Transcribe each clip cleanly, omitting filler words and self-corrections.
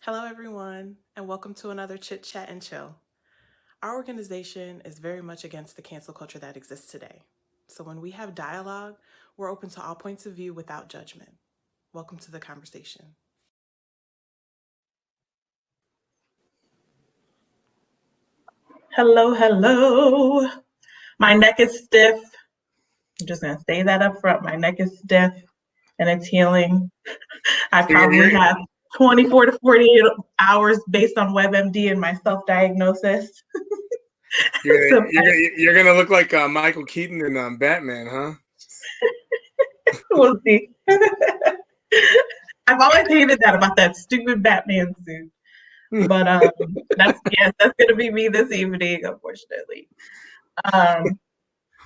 Hello, everyone, and welcome to another Chit, Chat, and Chill. Our organization is very much against the cancel culture that exists today. So when we have dialogue, we're open to all points of view without judgment. Welcome to the conversation. Hello, hello. My neck is stiff. I'm just going to say that up front. My neck is stiff and it's healing. I probably have 24 to 48 hours based on WebMD and my self diagnosis. You're gonna look like Michael Keaton in Batman, huh? We'll see. I've always hated that about that stupid Batman suit. But that's gonna be me this evening, unfortunately.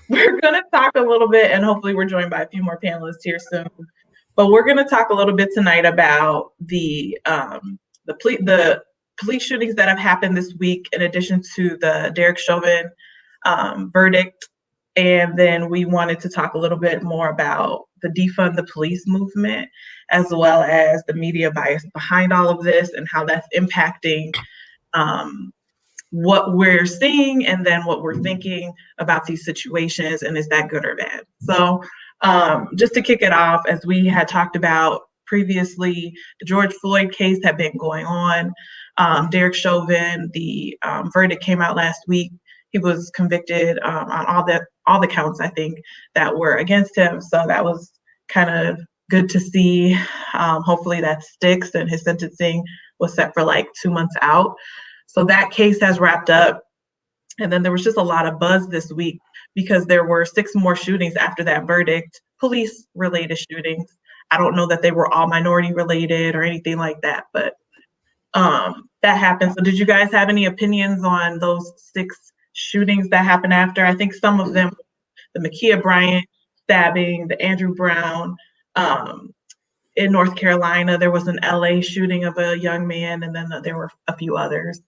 We're gonna talk a little bit, and hopefully we're joined by a few more panelists here soon. But we're gonna talk a little bit tonight about the police shootings that have happened this week, in addition to the Derek Chauvin verdict. And then we wanted to talk a little bit more about the defund the police movement, as well as the media bias behind all of this and how that's impacting what we're seeing and then what we're thinking about these situations, and is that good or bad? So just to kick it off, as we had talked about previously, the George Floyd case had been going on. Derek Chauvin, the verdict came out last week. He was convicted on all the counts, I think, that were against him. So that was kind of good to see. Hopefully that sticks, and his sentencing was set for like 2 months out. So that case has wrapped up. And then there was just a lot of buzz this week because there were 6 more shootings after that verdict, police related shootings. I don't know that they were all minority related or anything like that, but that happened. So did you guys have any opinions on those 6 shootings that happened after? I think some of them, the Ma'Khia Bryant stabbing, the Andrew Brown, in North Carolina, there was an LA shooting of a young man, and then there were a few others.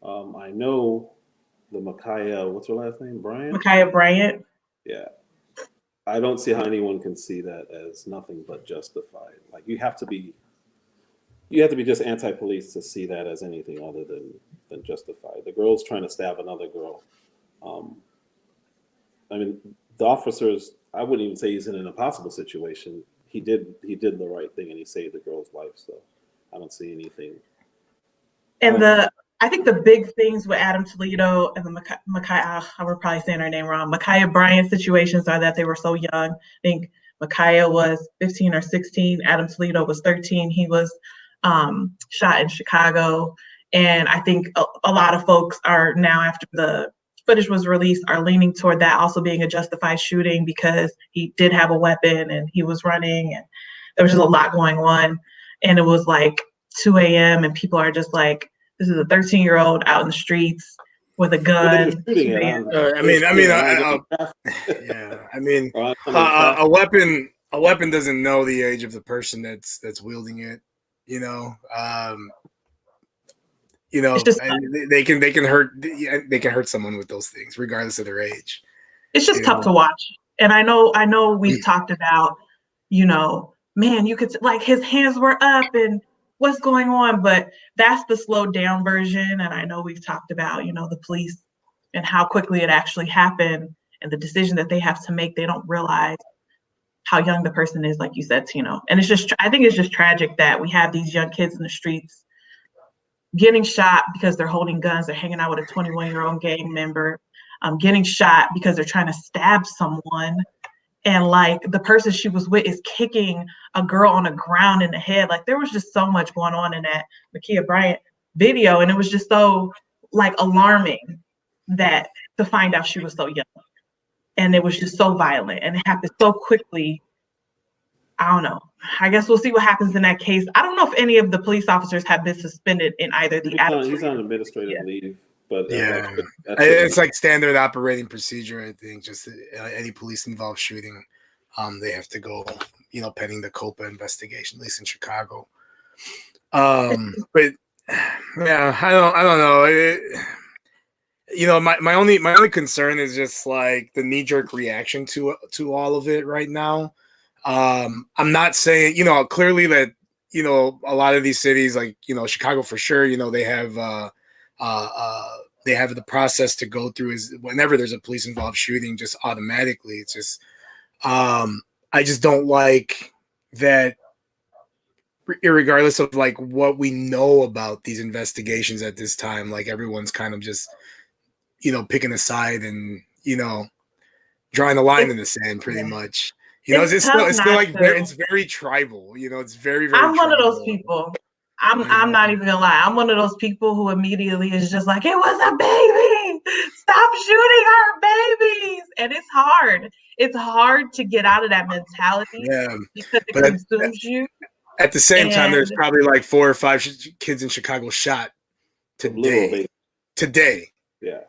I know the Ma'Khia, what's her last name? Bryant? Ma'Khia Bryant. Yeah. I don't see how anyone can see that as nothing but justified. Like you have to be just anti-police to see that as anything other than justified. The girl's trying to stab another girl. I mean, the officers, I wouldn't even say he's in an impossible situation. He did the right thing and he saved the girl's life. So I don't see anything. And I think the big things with Adam Toledo and the Ma'Khia, I was probably saying her name wrong, Ma'Khia Bryant situations are that they were so young. I think Ma'Khia was 15 or 16. Adam Toledo was 13. He was shot in Chicago. And I think a lot of folks are now, after the footage was released, are leaning toward that also being a justified shooting because he did have a weapon and he was running and there was just a lot going on. And it was like 2 a.m. and people are just like, this is a 13-year-old out in the streets with a gun. A weapon doesn't know the age of the person that's wielding it. They can hurt someone with those things regardless of their age. It's just tough to watch. And I know we've talked about, man, you could like his hands were up and what's going on, but that's the slowed down version. And I know we've talked about, the police and how quickly it actually happened and the decision that they have to make. They don't realize how young the person is, like you said, Tino. And I think it's just tragic that we have these young kids in the streets getting shot because they're holding guns, they're hanging out with a 21-year-old gang member, getting shot because they're trying to stab someone. And like the person she was with is kicking a girl on the ground in the head. Like there was just so much going on in that Ma'Khia Bryant video. And it was just so like alarming that to find out she was so young. And it was just so violent and it happened so quickly. I don't know. I guess we'll see what happens in that case. I don't know if any of the police officers have been suspended in either the He's on administrative leave. But it's like standard operating procedure. I think just any police involved shooting, they have to go, pending the COPA investigation, at least in Chicago. But yeah, I don't know. My only concern is just like the knee jerk reaction to all of it right now. I'm not saying, clearly that you know, a lot of these cities, like, you know, Chicago for sure, you know, they have the process to go through is whenever there's a police involved shooting, just automatically. It's just I just don't like that, irregardless of like what we know about these investigations at this time, like everyone's kind of just, you know, picking a side and, you know, drawing a line in the sand pretty much. You know, It's tough it's still not like to. it's very tribal, you know, it's very, very I'm one of those tribal. people. You I'm know? not even gonna lie. I'm one of those people who immediately is just like, it was a baby. Stop shooting our babies. And it's hard. It's hard to get out of that mentality Yeah. because it But consumes you. at the same time, there's And probably like 4 or 5 kids in Chicago shot Literal today. baby. Today. Yeah.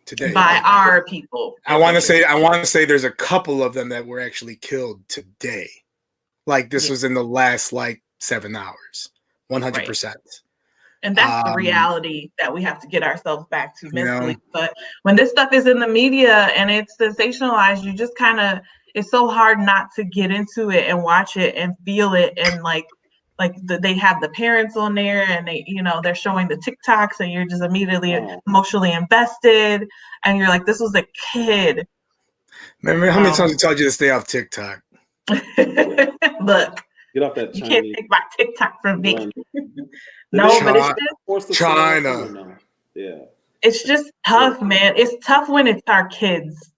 Today. by Like, our people. I want to say there's a couple of them that were actually killed today. Like this Yeah. was in the last like 7 hours. 100%. And that's the reality that we have to get ourselves back to You know? mentally. But when this stuff is in the media and it's sensationalized, you just kind of, it's so hard not to get into it and watch it and feel it. And they have the parents on there and they, you know, they're showing the TikToks and you're just immediately emotionally invested. And you're like, this was a kid. Remember how many times I told you to stay off TikTok? Look, get off that you Chinese. can't take my TikTok from me. No, but it's just China. No? Yeah. It's just tough, man. It's tough when it's our kids.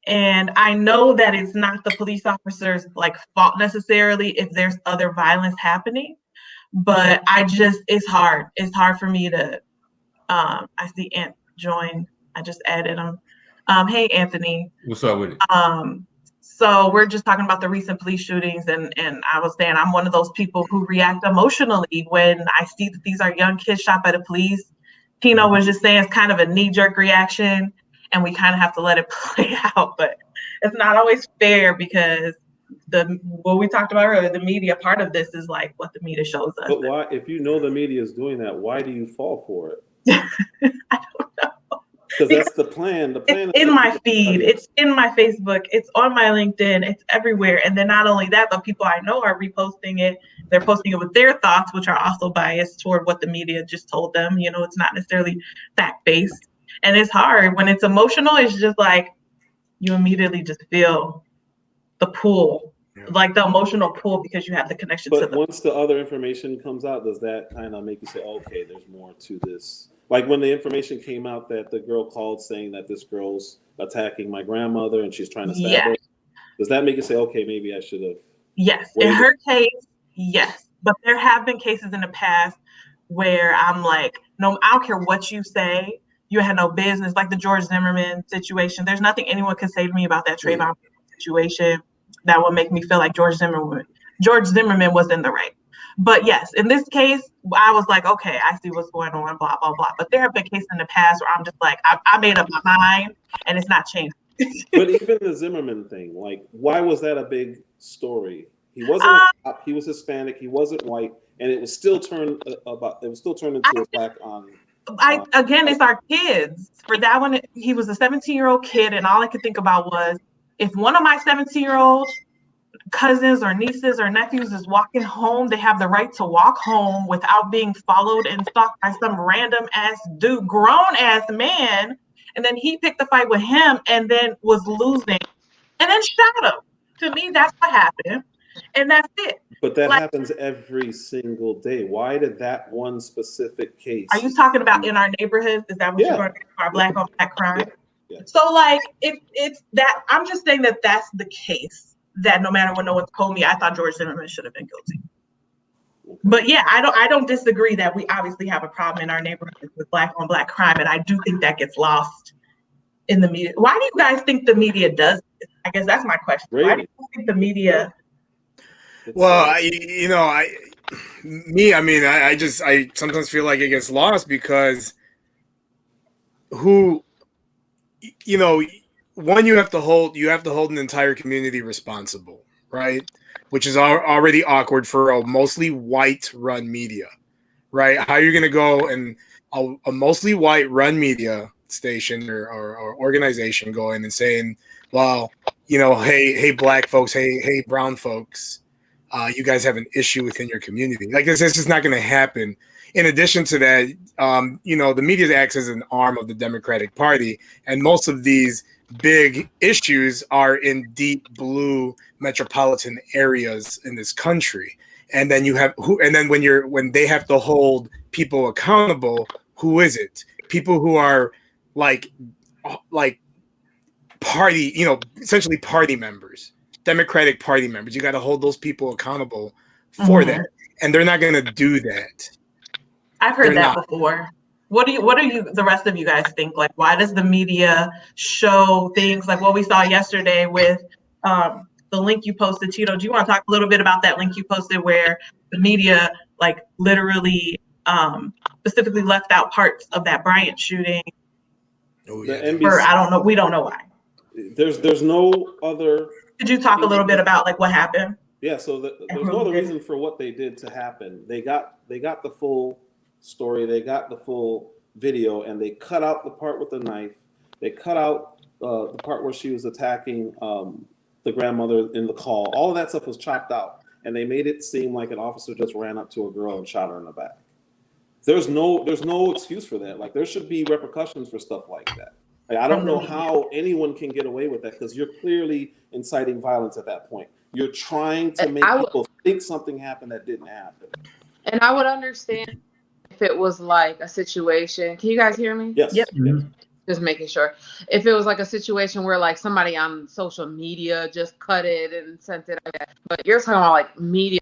And I know that it's not the police officers' like fault necessarily if there's other violence happening, but it's hard. It's hard for me to I see Ant join. I just added him. Hey Anthony. What's up with it? So we're just talking about the recent police shootings and I was saying I'm one of those people who react emotionally when I see that these are young kids shot by the police. Tino was just saying it's kind of a knee-jerk reaction and we kind of have to let it play out, but it's not always fair because what we talked about earlier, the media part of this is like what the media shows us. But why, if you know the media is doing that, why do you fall for it? I don't know. Because that's the plan. The plan is in my feed. It's in my Facebook. It's on my LinkedIn. It's everywhere. And then not only that, but people I know are reposting it. They're posting it with their thoughts, which are also biased toward what the media just told them. You know, it's not necessarily fact-based. And it's hard. When it's emotional, it's just like you immediately just feel the pull, like the emotional pull because you have the connection to them. Once the other information comes out, does that kind of make you say, okay, there's more to this? Like when the information came out that the girl called saying that this girl's attacking my grandmother and she's trying to stab her, does that make you say, okay, maybe I should have? Yes, in her case, yes. But there have been cases in the past where I'm like, no, I don't care what you say. You had no business, like the George Zimmerman situation. There's nothing anyone can say to me about that Trayvon situation that would make me feel like George Zimmerman was in the right. But yes, in this case, I was like, okay, I see what's going on, blah, blah, blah. But there have been cases in the past where I'm just like, I made up my mind and it's not changing. But even the Zimmerman thing, like, why was that a big story? He wasn't a cop, he was Hispanic, he wasn't white, and it was still turned into a black on. Again, it's our kids. For that one, he was a 17-year-old kid, and all I could think about was if one of my 17-year-old cousins or nieces or nephews is walking home, they have the right to walk home without being followed and stalked by some random ass dude, grown ass man, and then he picked a fight with him and then was losing and then shot him. To me, that's what happened, and that's it. But that happens every single day. Why did that one specific case? Are you talking about in our neighborhoods? Is that what you're going to our black on black crime? Yeah. So like, if it's that, I'm just saying that that's the case. That no matter what no one told me, I thought George Zimmerman should have been guilty. But yeah, I don't disagree that we obviously have a problem in our neighborhoods with black on black crime, and I do think that gets lost in the media. Why do you guys think the media does this? I guess that's my question. Really? Why do you think the media? Well, I sometimes feel like it gets lost because one, you have to hold an entire community responsible, right? Which is already awkward for a mostly white run media, right? How are you going to go and a mostly white run media station or organization go in and saying, well, hey, black folks, hey, brown folks, you guys have an issue within your community. Like this is not going to happen. In addition to that, the media acts as an arm of the Democratic Party, and most of these big issues are in deep blue metropolitan areas in this country. And then when they have to hold people accountable, who is it? People who are like party, essentially party members, Democratic Party members. You got to hold those people accountable for that, and they're not going to do that. I've heard that before. What do you, the rest of you guys think? Like, why does the media show things like what we saw yesterday with the link you posted, Tito? Do you want to talk a little bit about that link you posted where the media like literally specifically left out parts of that Bryant shooting? Oh, yeah. I don't know. We don't know why. There's no other. Could you talk a little bit about like what happened? Yeah. So there's no other reason for what they did to happen. They got the full story. They got the full video, and they cut out the part with the knife. They cut out the part where she was attacking the grandmother in the call. All of that stuff was chopped out, and they made it seem like an officer just ran up to a girl and shot her in the back. There's no excuse for that. Like there should be repercussions for stuff like that. Like, I don't know how anyone can get away with that because you're clearly inciting violence at that point. You're trying to make people think something happened that didn't happen. And I would understand if it was like a situation. Can you guys hear me? Yes. Yep. Yes. Just making sure. If it was like a situation where like somebody on social media just cut it and sent it, but you're talking about like media,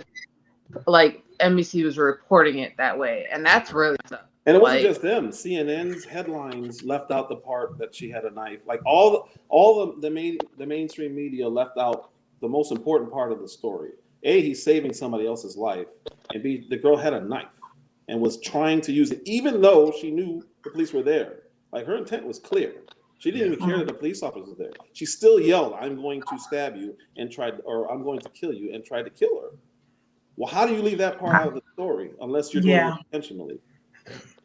like NBC was reporting it that way, and that's really tough. And it wasn't just them. CNN's headlines left out the part that she had a knife. Like all the mainstream media left out the most important part of the story. A, he's saving somebody else's life, and B, the girl had a knife and was trying to use it, even though she knew the police were there. Like her intent was clear. She didn't even care that the police officer was there. She still yelled, "I'm going to stab you," or "I'm going to kill you," and tried to kill her. Well, how do you leave that part out of the story unless you're doing it intentionally?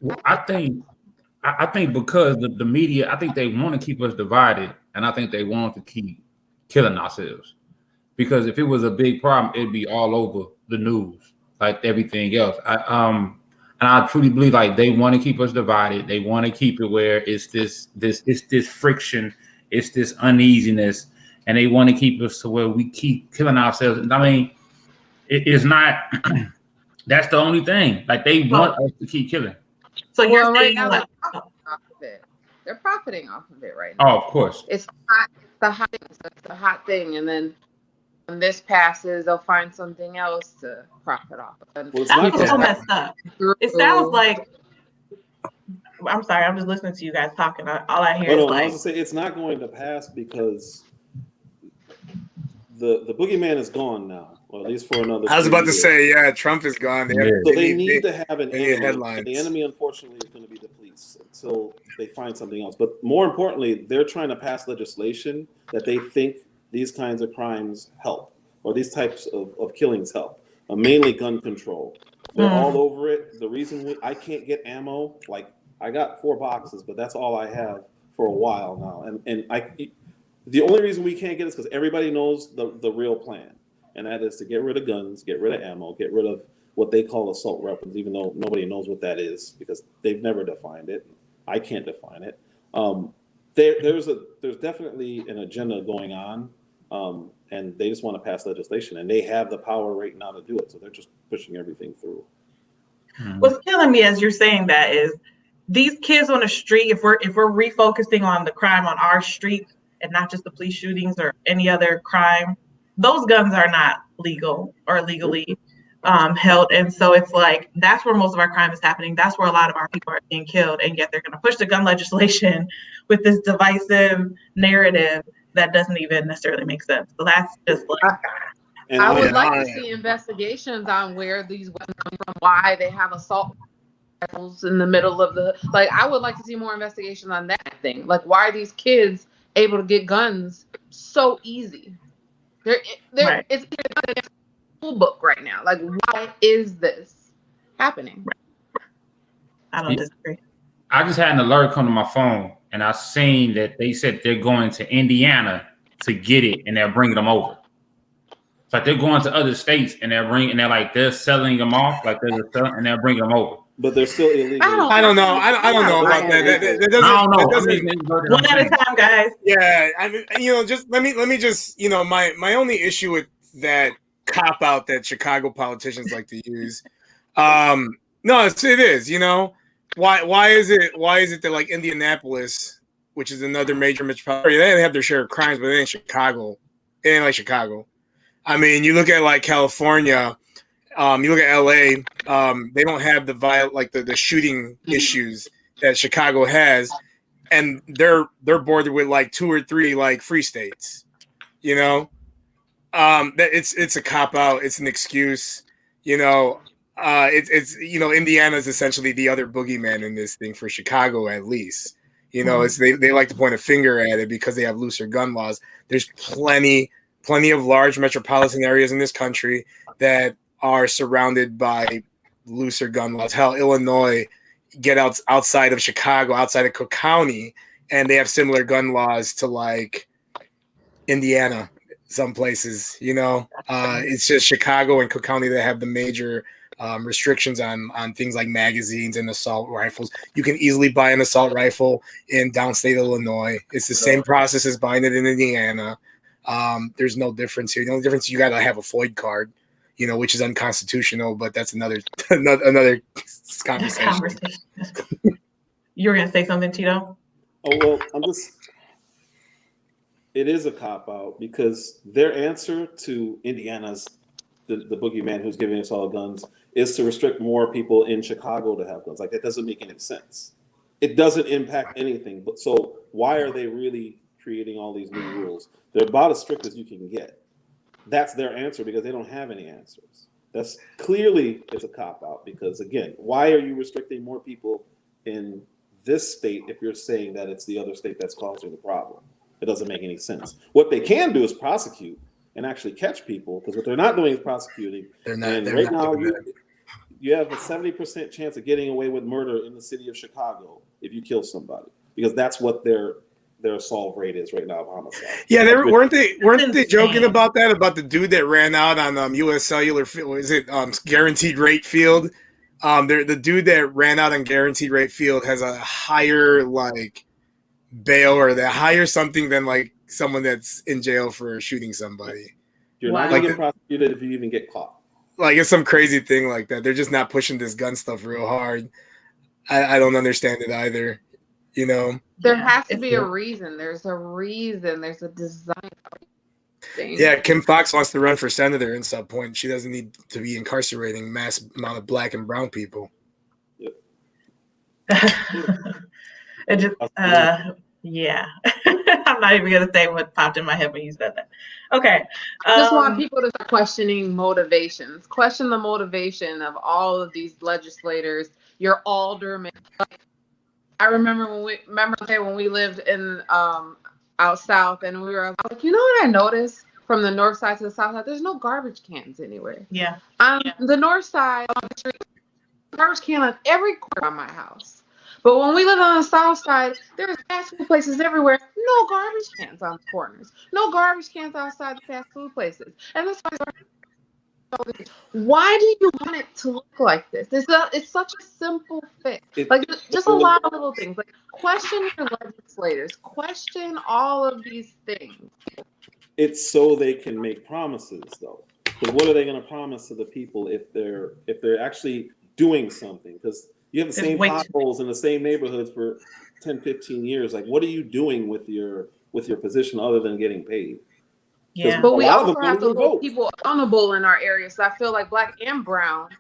Well, I think because the media, I think they want to keep us divided, and I think they want to keep killing ourselves. Because if it was a big problem, it'd be all over the news, like everything else. And I truly believe like they want to keep us divided. They want to keep it where it's this friction, it's this uneasiness, and they want to keep us to where we keep killing ourselves. And I mean, it is not. That's the only thing. Like they want us to keep killing. So you're right saying now like, they're profiting off of it right now. Oh, of course. It's the hot thing, and then when this passes, they'll find something else to profit off of. Well, it's not that's so messed up. It sounds like. I'm sorry. I'm just listening to you guys talking. All I hear is like. I was gonna say it's not going to pass because the boogeyman is gone now. Well, at least for another. I was about to say, yeah, Trump is gone. So they need to have an enemy. Headlines. The enemy, unfortunately, is going to be the police until they find something else. But more importantly, they're trying to pass legislation that they think these kinds of crimes help, or these types of killings help. Mainly gun control. They're all over it. The reason I can't get ammo, like I got 4 boxes, but that's all I have for a while now. And the only reason we can't get it is because everybody knows the real plan. And that is to get rid of guns, get rid of ammo, get rid of what they call assault weapons, even though nobody knows what that is because they've never defined it. I can't define it. There's definitely an agenda going on, and they just want to pass legislation, and they have the power right now to do it. So they're just pushing everything through. What's killing me as you're saying that is these kids on the street. If we're refocusing on the crime on our street and not just the police shootings or any other crime. Those guns are not legal or legally held. And so it's like, that's where most of our crime is happening. That's where a lot of our people are being killed. And yet they're going to push the gun legislation with this divisive narrative that doesn't even necessarily make sense. So that's just like. I would like to see investigations on where these weapons come from, why they have assault rifles in the middle of I would like to see more investigation on that thing. Like, why are these kids able to get guns so easy? Right. It's in the school book right now. Like, why is this happening? Right. I don't disagree. I just had an alert come to my phone, and I seen that they said they're going to Indiana to get it, and they're bringing them over. It's Like they're going to other states and they're selling them off, and they're bringing them over. But they're still illegal. I don't know. I don't know about that. That doesn't. I don't know. That doesn't, one at a time, guys. Yeah, I mean, just let me just, my only issue with that cop out that Chicago politicians like to use. No, it is. Why is it that like Indianapolis, which is another major metropolitan area, they have their share of crimes, but it ain't Chicago. It ain't like Chicago. I mean, you look at like California, you look at LA, they don't have the shooting issues that Chicago has, and they're bordered with like 2 or 3 like free states. That it's a cop out, it's an excuse. Indiana is essentially the other boogeyman in this thing for Chicago, at least. It's they like to point a finger at it because they have looser gun laws. There's plenty of large metropolitan areas in this country that are surrounded by looser gun laws. Hell, Illinois, get outside of Chicago, outside of Cook County, and they have similar gun laws to like Indiana, some places. It's just Chicago and Cook County that have the major restrictions on things like magazines and assault rifles. You can easily buy an assault rifle in downstate Illinois. It's the same process as buying it in Indiana. There's no difference here. The only difference, you got to have a FOID card, which is unconstitutional, but that's another conversation. You were going to say something, Tito? Oh, well, it is a cop-out because their answer to Indiana's, the boogeyman who's giving us all guns, is to restrict more people in Chicago to have guns. Like, that doesn't make any sense. It doesn't impact anything. But so why are they really creating all these new rules? They're about as strict as you can get. That's their answer because they don't have any answers. That's clearly, it's a cop-out because, again, why are you restricting more people in this state if you're saying that it's the other state that's causing the problem? It doesn't make any sense. What they can do is prosecute and actually catch people, because what they're not doing is prosecuting. Right now, you have a 70% chance of getting away with murder in the city of Chicago if you kill somebody, because that's what their assault rate is right now of homicide. Yeah, weren't they joking about that, about the dude that ran out on U.S. Cellular Field? Is it Guaranteed Rate Field? The dude that ran out on Guaranteed Rate Field has a higher like bail, or the higher something than like someone that's in jail for shooting somebody. You're not going to get prosecuted if you even get caught. Like, it's some crazy thing like that. They're just not pushing this gun stuff real hard. I don't understand it either. There has to be a reason. There's a reason. There's a design. Yeah, Kim Fox wants to run for senator in some point. She doesn't need to be incarcerating mass amount of black and brown people. Yep. It just, yeah. I'm not even going to say what popped in my head when you said that. Okay. I just want people to start questioning motivations. Question the motivation of all of these legislators, your aldermen. I remember when we lived in out south, and we were like, what I noticed from the north side to the south side? There's no garbage cans anywhere. Yeah. The north side, on the street, garbage can on every corner of my house. But when we lived on the south side, there was fast food places everywhere. No garbage cans on the corners. No garbage cans outside the fast food places. And that's why do you want it to look like this? It's such a simple fix. Just a lot of little things. Like, question your legislators. Question all of these things. It's so they can make promises, though. Because what are they going to promise to the people if they're actually doing something? Because you have the same potholes in the same neighborhoods for 10, 15 years. Like, what are you doing with your position other than getting paid? Yeah, but we also have to hold people accountable in our areas. So I feel like black and brown,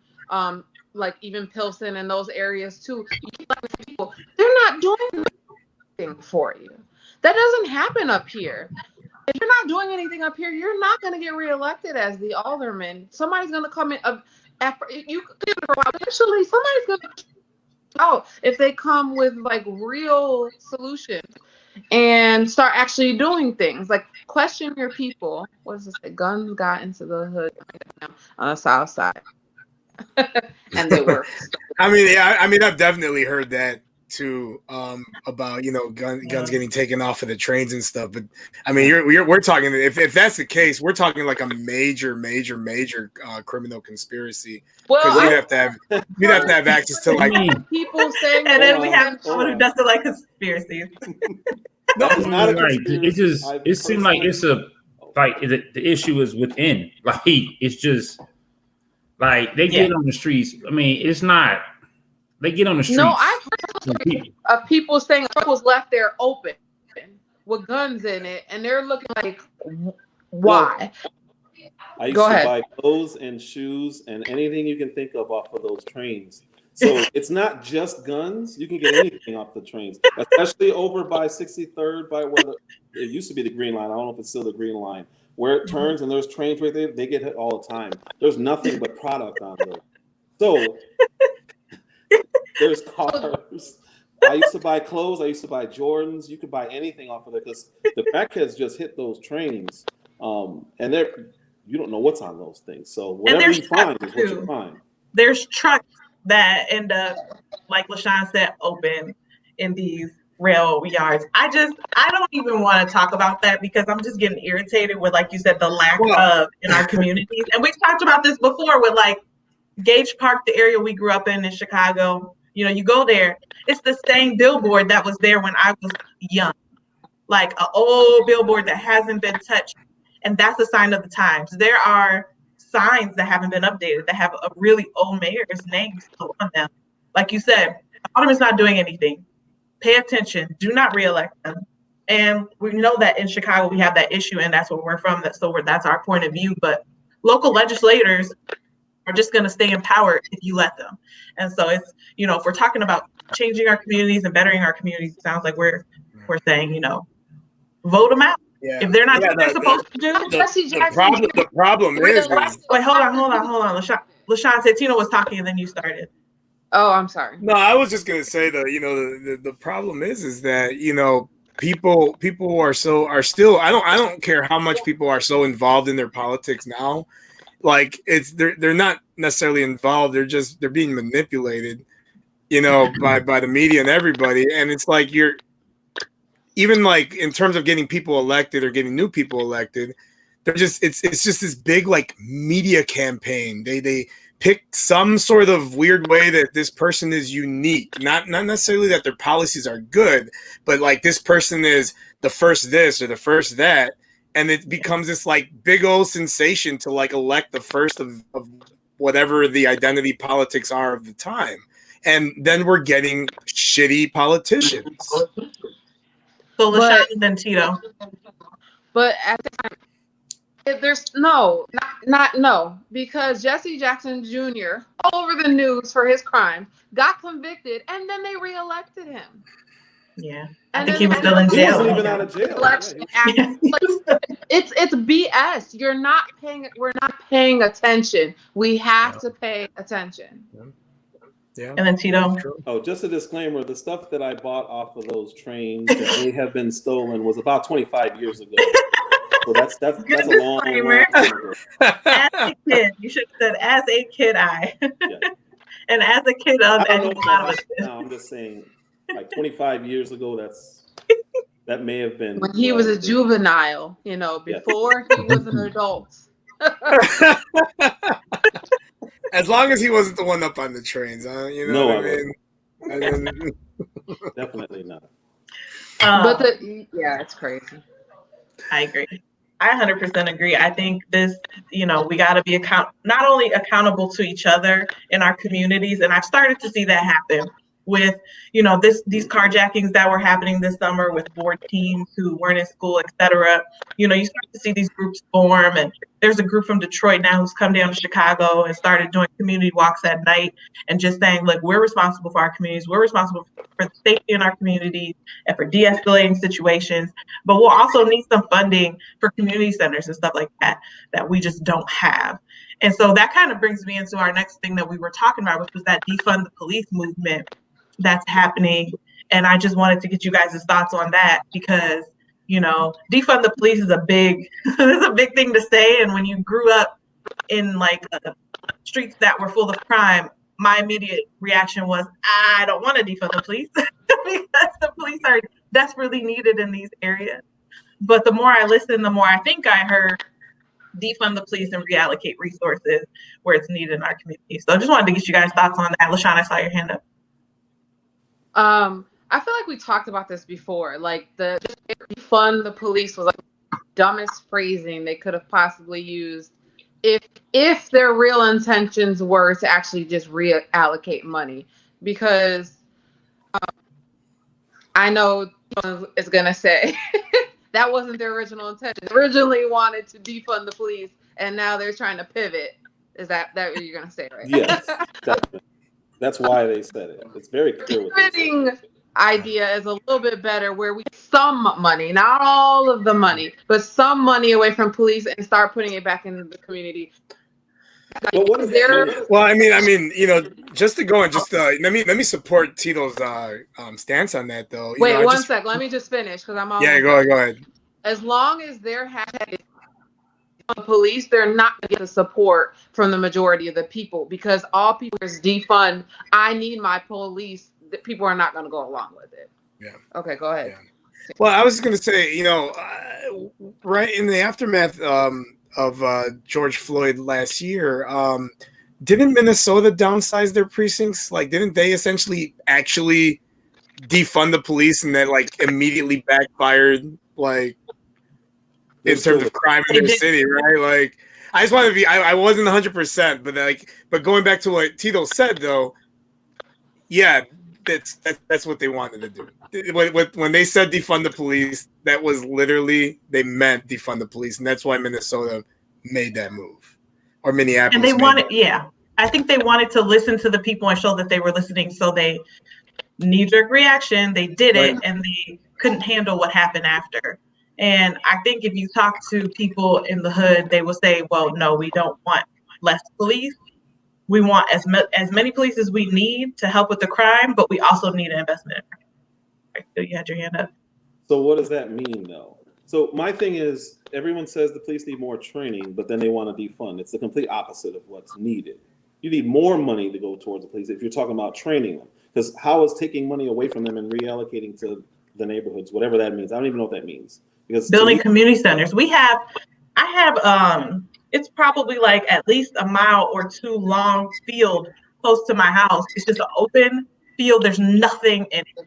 like even Pilsen and those areas too, people, they're not doing anything for you. That doesn't happen up here. If you're not doing anything up here, you're not going to get reelected as the alderman. Somebody's going to come in. You could for a while. Eventually, somebody's going to out if they come with like real solutions and start actually doing things. Like, question your people. What does it say? Guns got into the hood on the south side. And they were. I mean, I've definitely heard that too, about guns getting taken off of the trains and stuff. But I mean, we're talking, if that's the case, we're talking like a major criminal conspiracy, because Well, you'd have to have access to like people saying, And then we have Hold someone who on. doesn't like conspiracies. no, It's not a Like, conspiracy. it seems like it's the issue is within. Like, it's just like they get on the streets. I mean, it's not. They get on the streets. No, I've heard of people saying was left there open with guns in it, and they're looking like, why? I used Go to ahead. buy clothes and shoes and anything you can think of off of those trains. So it's not just guns. You can get anything off the trains, especially over by 63rd, by where it used to be the Green Line. I don't know if it's still the Green Line. Where it turns and there's trains right there, they get hit all the time. There's nothing but product on there. So there's cars. I used to buy clothes. I used to buy Jordans. You could buy anything off of there because the crackheads just hit those trains, and you don't know what's on those things. So whatever you find is what you find. There's trucks that end up, like LaShawn said, open in these rail yards. I don't even want to talk about that because I'm just getting irritated with, like you said, the lack of in our communities. And we've talked about this before with like Gage Park, the area we grew up in Chicago. You go there, it's the same billboard that was there when I was young, like an old billboard that hasn't been touched. And that's a sign of the times. There are signs that haven't been updated that have a really old mayor's name still on them. Like you said, Alderman's not doing anything. Pay attention. Do not reelect them. And we know that in Chicago we have that issue, and that's where we're from. That's our point of view. But local legislators are just going to stay in power if you let them. And so it's, if we're talking about changing our communities and bettering our communities, it sounds like we're saying, vote them out. Yeah. If they're not doing what they're supposed to do. The problem is wait, hold on. LaShawn said Tina was talking and then you started. Oh, I'm sorry. No, I was just gonna say that the problem is that people are still I don't care how much people are so involved in their politics now. Like they're not necessarily involved, they're being manipulated, by the media and everybody. And it's like even like in terms of getting people elected or getting new people elected, it's just this big like media campaign. They pick some sort of weird way that this person is unique, not necessarily that their policies are good, but like this person is the first this or the first that. And it becomes this like big old sensation to like elect the first of whatever the identity politics are of the time. And then we're getting shitty politicians. So LaShawn and then Tito. But at the time, there's no, because Jesse Jackson Jr. all over the news for his crime got convicted, and then they reelected him. Yeah, I think he was still in jail. He wasn't even out of jail. It's BS. We're not paying attention. We have to pay attention. Yeah. And then Tito. Oh, just a disclaimer: the stuff that I bought off of those trains that may have been stolen was about 25 years ago. So that's a long time ago. As a kid, you should have said as a kid, and as a kid of any lot of No, I'm just saying, like 25 years ago, that may have been when he was a juvenile, before he was an adult. As long as he wasn't the one up on the trains, huh? No, what I mean? Definitely not. But it's crazy. I agree. I 100% agree. I think this, we got to be not only accountable to each other in our communities, and I've started to see that happen with, these carjackings that were happening this summer with board teams who weren't in school, et cetera. You start to see these groups form, and there's a group from Detroit now who's come down to Chicago and started doing community walks at night and just saying, look, we're responsible for our communities. We're responsible for the safety in our communities and for de-escalating situations. But we'll also need some funding for community centers and stuff like that we just don't have. And so that kind of brings me into our next thing that we were talking about, which was that defund the police movement that's happening. And I just wanted to get you guys' thoughts on that because, defund the police is a big thing to say. And when you grew up in like streets that were full of crime, my immediate reaction was, I don't want to defund the police. because the police are desperately needed in these areas. But the more I listen, the more I think I heard defund the police and reallocate resources where it's needed in our community. So I just wanted to get you guys' thoughts on that. LaShawn, I saw your hand up. I feel like we talked about this before. Like the defund the police was like the dumbest phrasing they could have possibly used if their real intentions were to actually just reallocate money. Because I know is gonna say that wasn't their original intention. They originally wanted to defund the police, and now they're trying to pivot. Is that what you're gonna say, right? Yes, that's why they said it. It's very clear what they said. Idea is a little bit better, where we get some money, not all of the money, but some money away from police and start putting it back into the community. Well, what is there? Well, I mean, just to go and just let me support Tito's stance on that, though. Wait, one sec. Let me just finish because I'm almost go ahead. As long as they're hashtag police, they're not going to get the support from the majority of the people, because all people is defund. I need my police. People are not going to go along with it. Yeah. Okay, go ahead. Yeah. Well, I was going to say, right in the aftermath of George Floyd last year, didn't Minnesota downsize their precincts? Like, didn't they essentially actually defund the police, and that like immediately backfired, like in terms of crime in their city, right? Like, I just want to be, I wasn't 100%, but going back to what Tito said, though, yeah, that's what they wanted to do. When they said defund the police, that was literally, they meant defund the police, and that's why Minnesota made that move, or Minneapolis. And they wanted, I think they wanted to listen to the people and show that they were listening. So they knee-jerk reaction, they did it, and they couldn't handle what happened after. And I think if you talk to people in the hood, they will say, well, no, we don't want less police. We want as many police as we need to help with the crime, but we also need an investment. So you had your hand up. So what does that mean, though? So my thing is, everyone says the police need more training, but then they want to defund. It's the complete opposite of what's needed. You need more money to go towards the police if you're talking about training them. Because how is taking money away from them and reallocating to the neighborhoods, whatever that means? I don't even know what that means. Because building community centers. I have it's probably like at least a mile or two long field close to my house. It's just an open field. There's nothing in it.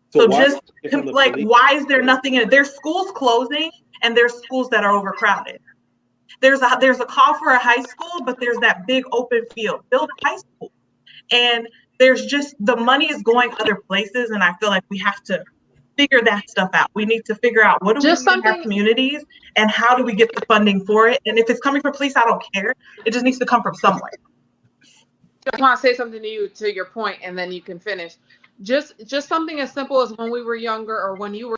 So just like, why is there nothing in it? There's schools closing, and there's schools that are overcrowded. There's a call for a high school, but there's that big open field. Build a high school. And there's just, the money is going other places, and I feel like we have to figure that stuff out. We need to figure out what do we need in our communities, and how do we get the funding for it. And if it's coming from police, I don't care. It just needs to come from somewhere. I want to say something to you, to your point, and then you can finish. Just something as simple as when we were younger, or when you were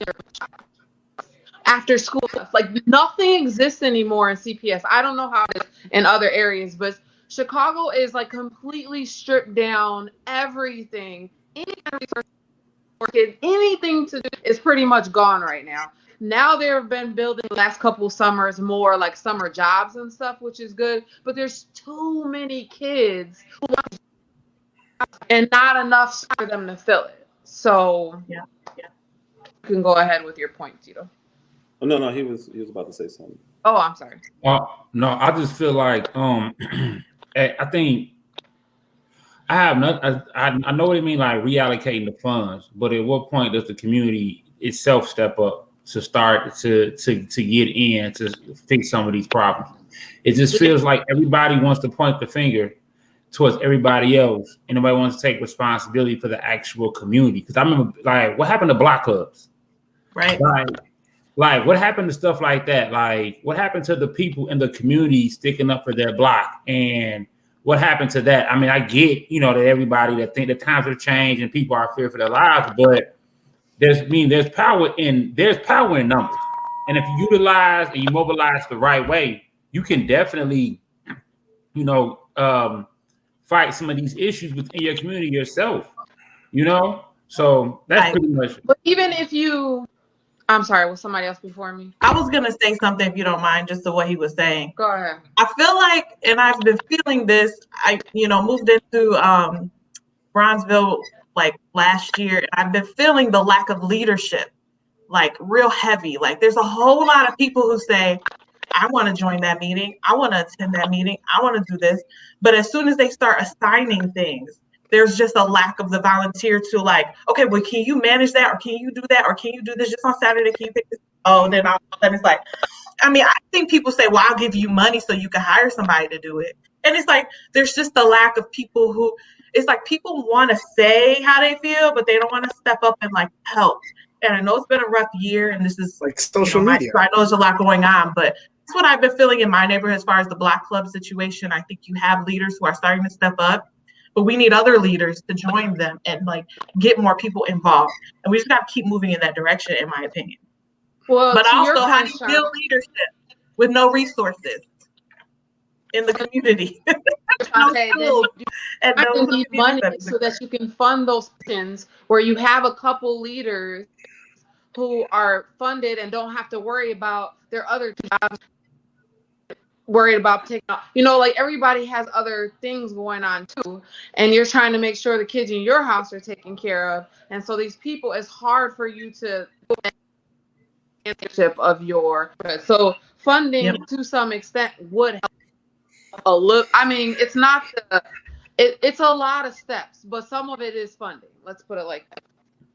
after school, like nothing exists anymore in CPS. I don't know how it is in other areas, but Chicago is like completely stripped down. Everything, any kind of resource for kids, anything to do is pretty much gone right now. Now there have been building the last couple summers more like summer jobs and stuff, which is good. But there's too many kids and not enough for them to fill it. So yeah. You can go ahead with your point, Tito. Oh, no, he was about to say something. Oh, I'm sorry. No, I just feel like I think I have not. I know what you mean, like reallocating the funds, but at what point does the community itself step up to start to get in to fix some of these problems? It just feels like everybody wants to point the finger towards everybody else, and nobody wants to take responsibility for the actual community. Because I remember, like, what happened to block clubs? Right. Like what happened to stuff like that? Like, what happened to the people in the community sticking up for their block? And what happened to that? I mean, I get, that everybody that think the times have changed and people are fearing for their lives, but there's power in numbers. And if you utilize and you mobilize the right way, you can definitely, fight some of these issues within your community yourself, So that's pretty much. But even if I'm sorry, was somebody else before me? I was going to say something, if you don't mind, just to what he was saying. Go ahead. I feel like, and I've been feeling this, I moved into Bronzeville like last year, and I've been feeling the lack of leadership, like real heavy. Like there's a whole lot of people who say, I want to join that meeting. I want to attend that meeting. I want to do this. But as soon as they start assigning things, there's just a lack of the volunteer to like, okay, well, can you manage that? Or can you do that? Or can you do this just on Saturday? Can you pick this? Oh, then all of a sudden it's like, I mean, I think people say, well, I'll give you money so you can hire somebody to do it. And it's like, there's just a lack of people who, it's like people want to say how they feel, but they don't want to step up and like help. And I know it's been a rough year and this is like social media. I know there's a lot going on, but that's what I've been feeling in my neighborhood as far as the Block Club situation. I think you have leaders who are starting to step up, but we need other leaders to join them and like get more people involved. And we just got to keep moving in that direction, in my opinion. Well, but also, point, how do you build leadership with no resources in the community? No tools, and no need money so that you can fund those positions where you have a couple leaders who are funded and don't have to worry about their other jobs, worried about taking off. Like everybody has other things going on too, and you're trying to make sure the kids in your house are taken care of. And so these people, it's hard for you to ownership of your. So funding to some extent would help a little. I mean, it's not it's a lot of steps, but some of it is funding. Let's put it like that.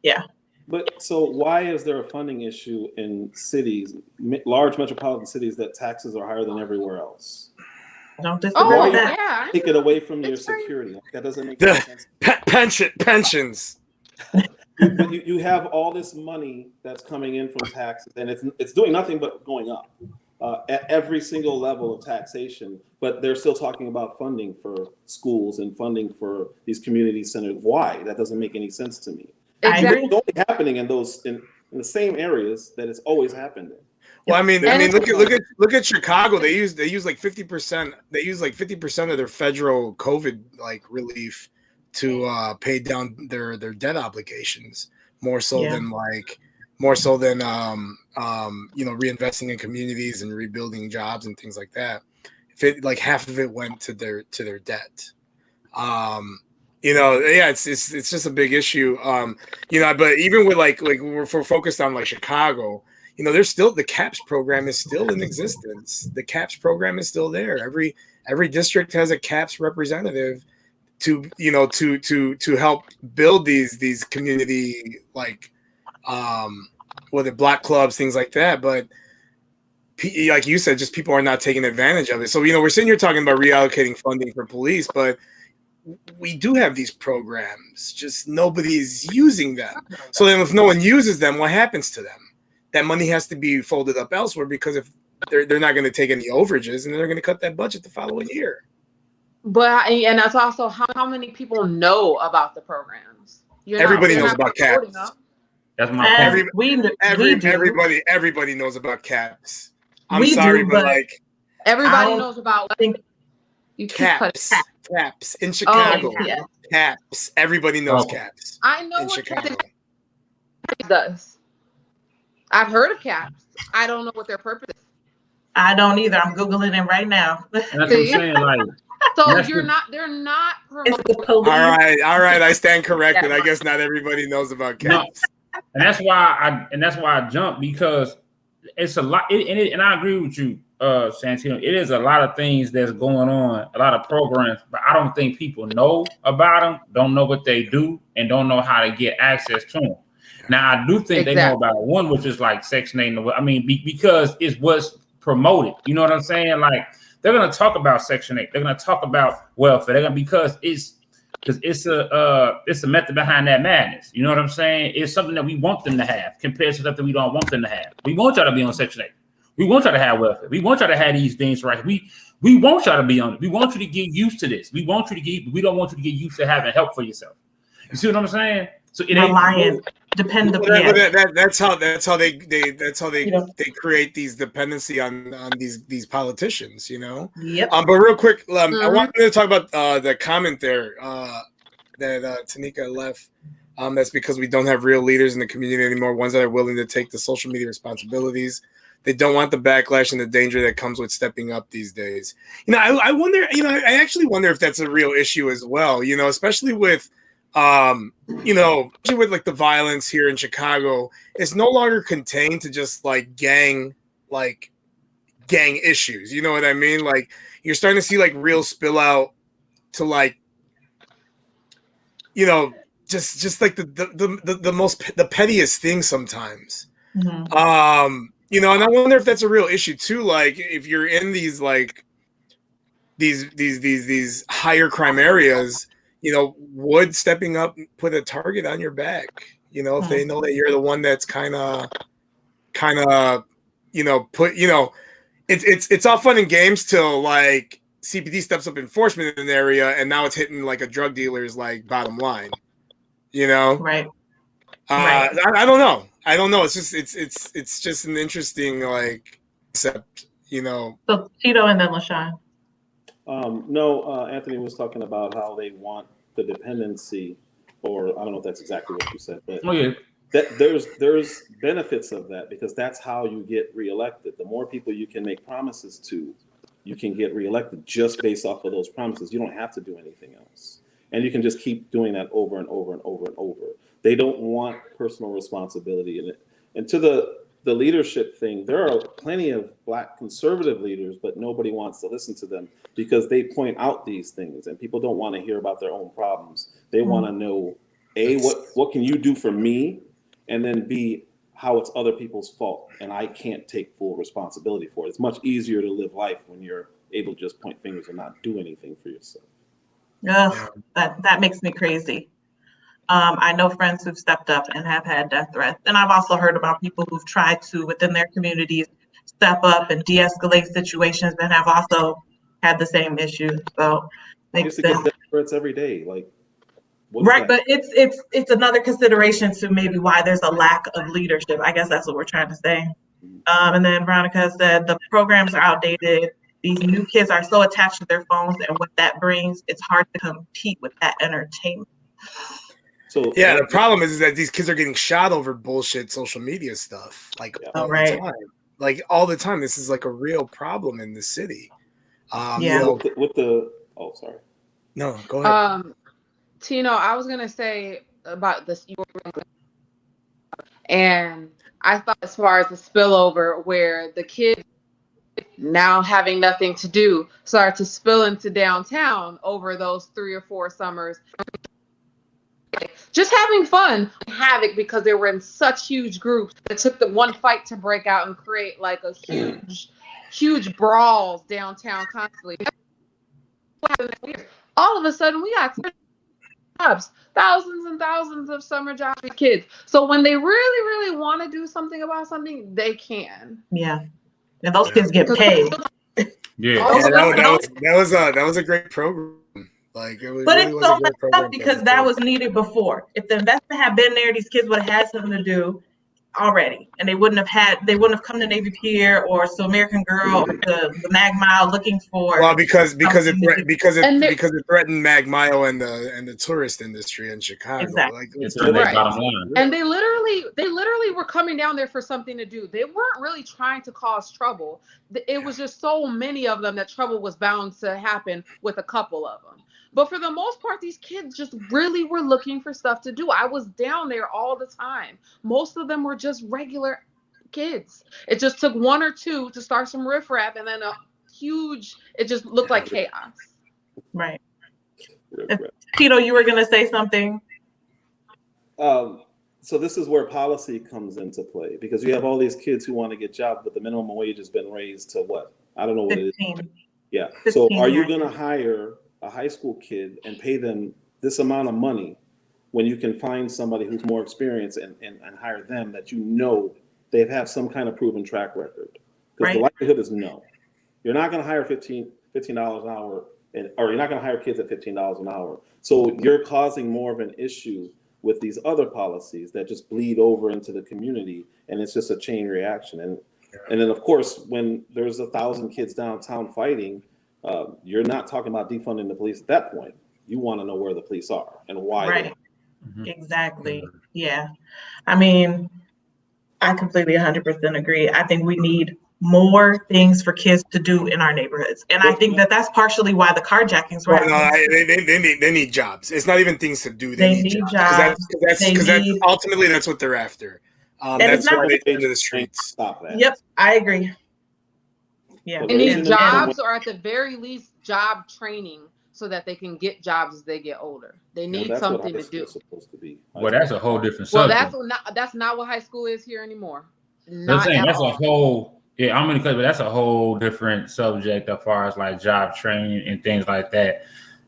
Yeah. But so why is there a funding issue in cities, large metropolitan cities, that taxes are higher than everywhere else? Don't disagree with that. Yeah. Take it away from your security. That doesn't make any sense. Pensions. You have all this money that's coming in from taxes, and it's doing nothing but going up at every single level of taxation. But they're still talking about funding for schools and funding for these community centers. Why? That doesn't make any sense to me. Exactly. It's only happening in the same areas that it's always happened in. Well, I mean, look at Chicago. They use like 50%. They use like 50% of their federal COVID like relief to pay down their debt obligations, more so than reinvesting in communities and rebuilding jobs and things like that. If it like half of it went to their debt. It's just a big issue. But even with like we're focused on like Chicago, there's still the CAPS program is still in existence. The CAPS program is still there. Every district has a CAPS representative to help build these community like whether block clubs, things like that. But like you said, just people are not taking advantage of it. So we're sitting here talking about reallocating funding for police, but we do have these programs, just nobody's using them. So then if no one uses them, what happens to them? That money has to be folded up elsewhere, because if they're not going to take any overages, and they're going to cut that budget the following year. But and that's also how many people know about the programs. Everybody knows about CAPS. That's my point. Everybody knows about CAPS. I'm sorry, but like everybody knows about CAPS. CAPS in Chicago. CAPS. Everybody knows CAPS. I know in what Chicago does. I've heard of CAPS. I don't know what their purpose is. I don't either. I'm Googling it right now. That's what I'm saying. Like, so they're not promoting. All right. I stand corrected. I guess not everybody knows about CAPS. No. And that's why I jumped, because it's a lot. And I agree with you, Santino. It is a lot of things that's going on, a lot of programs, but I don't think people know about them, don't know what they do, and don't know how to get access to them. Now, I do think they know about one, which is like Section 8. I mean, because it's what's promoted. You know what I'm saying? Like, they're going to talk about Section 8. They're going to talk about welfare. Because it's a method behind that madness. You know what I'm saying? It's something that we want them to have compared to something we don't want them to have. We want y'all to be on Section 8. We want y'all to have welfare. We want y'all to have these things right. We want y'all to be on it. We want you to get used to this. We don't want you to get used to having help for yourself. You see what I'm saying? So it ain't dependable. That's how they create these dependency on these politicians, Yep. But real quick, I wanted to talk about the comment there that Tanika left. That's because we don't have real leaders in the community anymore, ones that are willing to take the social media responsibilities. They don't want the backlash and the danger that comes with stepping up these days. I wonder, I actually wonder if that's a real issue as well, especially with You know, especially with like the violence here in Chicago, it's no longer contained to just like gang issues. You know what I mean? Like you're starting to see like real spill out to like, you know, just like the most the pettiest thing sometimes. You know, and I wonder if that's a real issue too. Like if you're in these like these higher crime areas, you know, would stepping up put a target on your back? You know, if they know that you're the one that's kind of, you know, put, you know, it's all fun and games till like CPD steps up enforcement in an area, and now it's hitting like a drug dealer's like bottom line. You know, Right. I don't know. I don't know. It's just it's just an interesting like concept. You know. So Tito and then LaShawn. No, Anthony was talking about how they want the dependency, or I don't know if that's exactly what you said, but that there's benefits of that, because that's how you get reelected. The more people you can make promises to, you can get reelected just based off of those promises. You don't have to do anything else. And you can just keep doing that over and over and over and over. They don't want personal responsibility in it. And to the leadership thing, there are plenty of Black conservative leaders, but nobody wants to listen to them because they point out these things, and people don't want to hear about their own problems. They want to know, A, what can you do for me? And then B, how it's other people's fault, and I can't take full responsibility for it. It's much easier to live life when you're able to just point fingers and not do anything for yourself. That makes me crazy. I know friends who've stepped up and have had death threats. And I've also heard about people who've tried to, within their communities, step up and de-escalate situations and have also had the same issues. So I used to get death threats every day. Like, right, but it's another consideration to maybe why there's a lack of leadership. I guess that's what we're trying to say. And then Veronica said the programs are outdated. These new kids are so attached to their phones, and what that brings, it's hard to compete with that entertainment. So yeah, the problem is that these kids are getting shot over bullshit social media stuff, like all the time. Like all the time. This is like a real problem in the city. You know, with the sorry. No, go ahead. Tino, I was gonna say about this, and I thought as far as the spillover, where the kids now having nothing to do started to spill into downtown over those 3 or 4 summers. Just having fun, havoc, because they were in such huge groups. It took the one fight to break out and create like a huge brawls downtown constantly. All of a sudden, we got jobs, thousands and thousands of summer jobs for kids. So when they really want to do something about something, they can. Yeah, and those kids get paid. That was a great program. Like, but it's so messed up because that was needed before. If the investment had been there, these kids would have had something to do already, and they wouldn't have come to Navy Pier or to American Girl or to the Mag Mile looking for. Because it threatened Mag Mile and the tourist industry in Chicago. Exactly. Like, and they literally were coming down there for something to do. They weren't really trying to cause trouble. It was just so many of them that trouble was bound to happen with a couple of them. But for the most part, these kids just really were looking for stuff to do. I was down there all the time. Most of them were just regular kids. It just took 1 or 2 to start some riffraff, and then it just looked like chaos. Right. Tito, you were going to say something? So this is where policy comes into play, because you have all these kids who want to get jobs, but the minimum wage has been raised to what? I don't know what 15. it is. Yeah. 15, so are you going to hire a high school kid and pay them this amount of money when you can find somebody who's more experienced and hire them that you know they have some kind of proven track record? Because the likelihood is no. You're not going to hire $15 an hour, or you're not going to hire kids at $15 an hour. So you're causing more of an issue with these other policies that just bleed over into the community, and it's just a chain reaction. And then of course, when there's 1,000 kids downtown fighting, you're not talking about defunding the police at that point. You want to know where the police are and why. Right. Exactly. Yeah. I mean, I completely 100% agree. I think we need more things for kids to do in our neighborhoods. And I think that that's partially why the carjackings were Well, no, happening. they need jobs. It's not even things to do. They They need need jobs jobs. They because that's need, ultimately that's what they're after. and it's That's not why just, they take to the streets. Stop that. yep, I agree. Yeah. Well, They need And jobs, or at the very least, job training, so that they can get jobs as they get older. They And need that's what something high to school do. is supposed to be. Well, that's a whole different Well, subject. that's not what high school is here anymore. I'm Not saying at that's a all. whole, yeah, I'm gonna cut, but that's a whole different subject as far as like job training and things like that.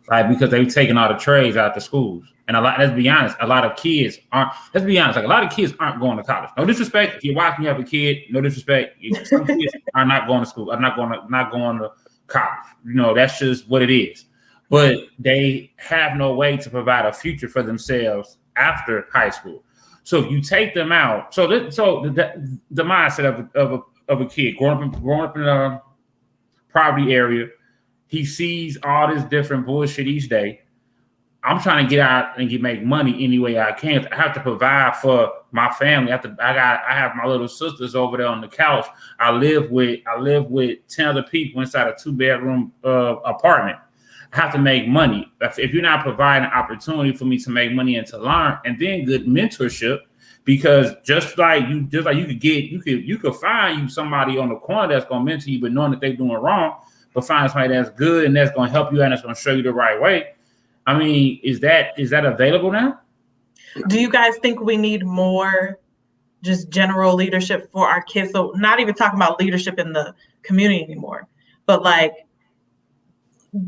Like, because they've taken all the trades out the schools. And let's be honest, a lot of kids aren't, let's be honest, like a lot of kids aren't going to college. No disrespect. If you're watching, you have a kid, no disrespect. Some kids are not going to school, are not going to college. You know, that's just what it is. But they have no way to provide a future for themselves after high school. So if you take them out, the mindset of a kid growing up in a poverty area, he sees all this different bullshit each day. I'm trying to get out and make money any way I can. I have to provide for my family. I have my little sisters over there on the couch. I live with 10 other people inside a 2-bedroom apartment. I have to make money. If you're not providing an opportunity for me to make money and to learn, and then good mentorship, because just like you could find you somebody on the corner that's gonna mentor you, but knowing that they're doing wrong, but find somebody that's good and that's gonna help you and that's gonna show you the right way. I mean, is that available now? do you guys think we need more just general leadership for our kids? So not even talking about leadership in the community anymore, but like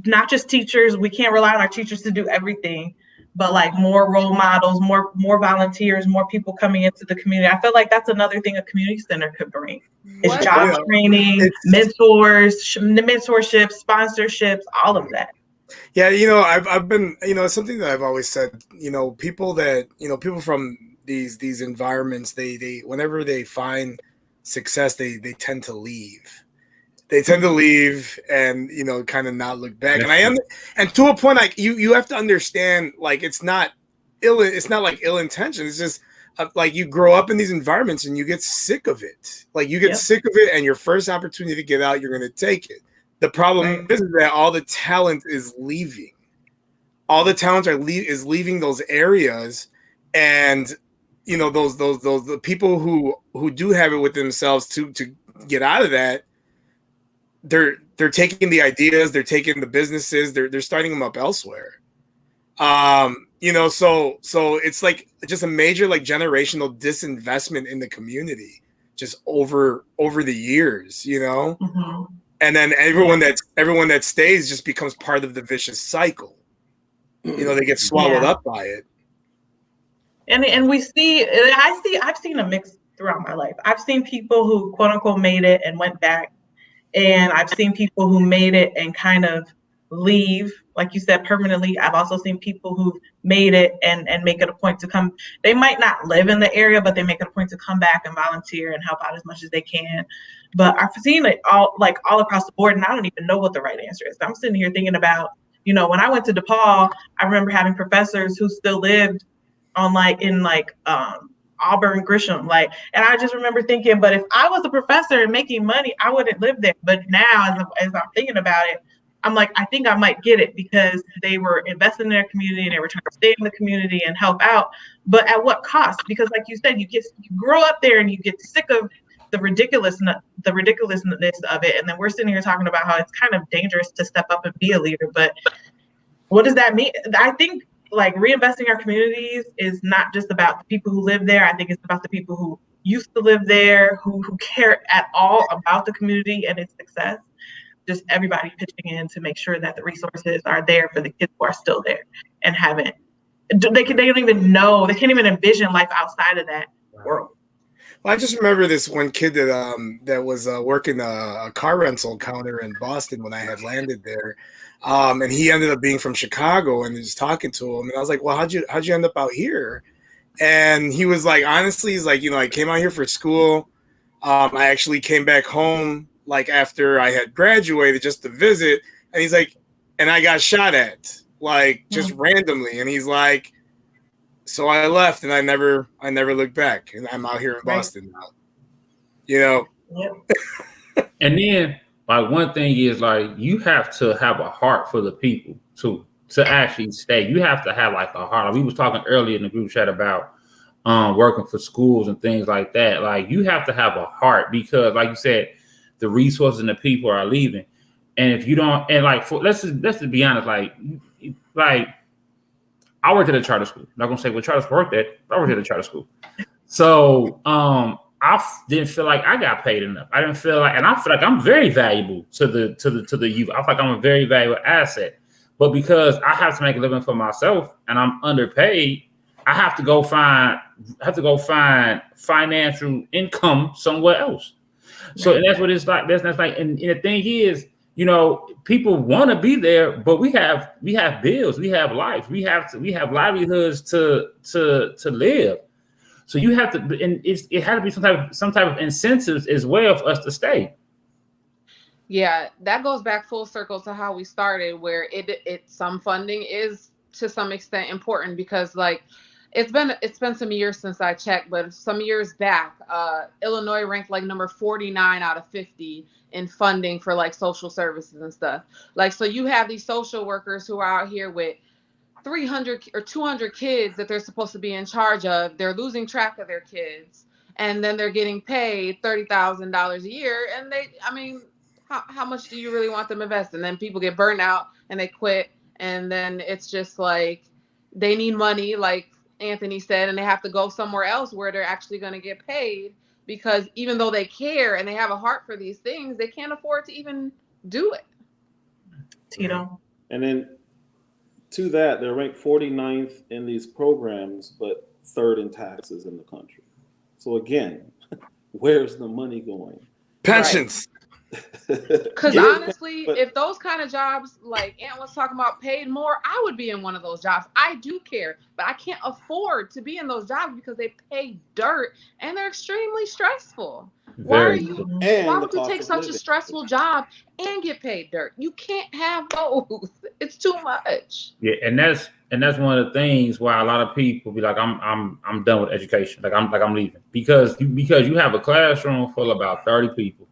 not just teachers. We can't rely on our teachers to do everything, but like more role models, more volunteers, more people coming into the community. I feel like that's another thing a community center could bring. Is What? job Yeah, training, mentorships, sponsorships, all of that. yeah. I've been, it's something that I've always said. People from these environments, they whenever they find success, they tend to leave. They tend to leave and kind of not look back. And to a point, like you have to understand, like it's not like ill intention. It's just like you grow up in these environments and you get sick of it. Like you get sick of it, and your first opportunity to get out, you're going to take it. The problem is that all the talent is leaving. All the talent is leaving those areas, and those the people who do have it with themselves to get out of that. They're taking the ideas, they're taking the businesses, they're starting them up elsewhere. So it's like just a major like generational disinvestment in the community just over the years, Mm-hmm. and then everyone that stays just becomes part of the vicious cycle. They get swallowed up by it. And I've seen a mix throughout my life. I've seen people who quote unquote made it and went back. And I've seen people who made it and kind of leave, like you said, permanently. I've also seen people who've made it and make it a point to come. They might not live in the area, but they make it a point to come back and volunteer and help out as much as they can. But I've seen it all across the board, and I don't even know what the right answer is. I'm sitting here thinking about, when I went to DePaul, I remember having professors who still lived on Auburn, Grisham, and I just remember thinking, but if I was a professor and making money, I wouldn't live there. But now, as I'm thinking about it, I'm like, I think I might get it, because they were investing in their community and they were trying to stay in the community and help out. But at what cost? Because like you said, you grow up there and you get sick of the ridiculousness of it. And then we're sitting here talking about how it's kind of dangerous to step up and be a leader. But what does that mean? I think like reinvesting our communities is not just about the people who live there. I think it's about the people who used to live there, who care at all about the community and its success. Just everybody pitching in to make sure that the resources are there for the kids who are still there and they don't even know, they can't even envision life outside of that world. Well, I just remember this one kid that was working a car rental counter in Boston when I had landed there. And he ended up being from Chicago, and just talking to him. And I was like, well, how'd you end up out here? And he was like, honestly, he's like, I came out here for school. I actually came back home like after I had graduated just to visit. And he's like, and I got shot at like just randomly. And he's like, so I left and I never looked back. And I'm out here in Boston now. Yep. And then, like, one thing is, like, you have to have a heart for the people too to actually stay. You have to have like a heart. Like, we was talking earlier in the group chat about working for schools and things like that. Like, you have to have a heart because, like you said, the resources and the people are leaving. And if you don't, and like, let's just be honest, like I worked at a charter school. I'm not gonna say what charter school I worked at, but I worked at a charter school. So didn't feel like I got paid enough. I didn't feel like, and I feel like I'm very valuable to the youth. I feel like I'm a very valuable asset. But because I have to make a living for myself and I'm underpaid, I have to go find financial income somewhere else. So and that's what it's like. That's like, and the thing is, people want to be there, but we have bills, we have life, we have livelihoods to live. So you have to, and it has to be some type of incentives as well for us to stay. Yeah, that goes back full circle to how we started, where it some funding is to some extent important because, like, it's been some years since I checked, but some years back, Illinois ranked like number 49 out of 50 in funding for like social services and stuff. Like, so you have these social workers who are out here with 300 or 200 kids that they're supposed to be in charge of. They're losing track of their kids, and then they're getting paid $30,000 a year. And how much do you really want them to invest? And then people get burnt out and they quit. And then it's just like they need money, like Anthony said, and they have to go somewhere else where they're actually going to get paid, because even though they care and they have a heart for these things, they can't afford to even do it. Tito. And then to that, they're ranked 49th in these programs, but third in taxes in the country. So again, where's the money going? Pensions. Because honestly, if those kind of jobs, like Ant was talking about, paid more, I would be in one of those jobs. I do care, but I can't afford to be in those jobs because they pay dirt and they're extremely stressful. Why would you take such a stressful job and get paid dirt? You can't have both. It's too much. Yeah, and that's one of the things why a lot of people be like, I'm done with education. Like I'm leaving because you have a classroom full of about 30 people.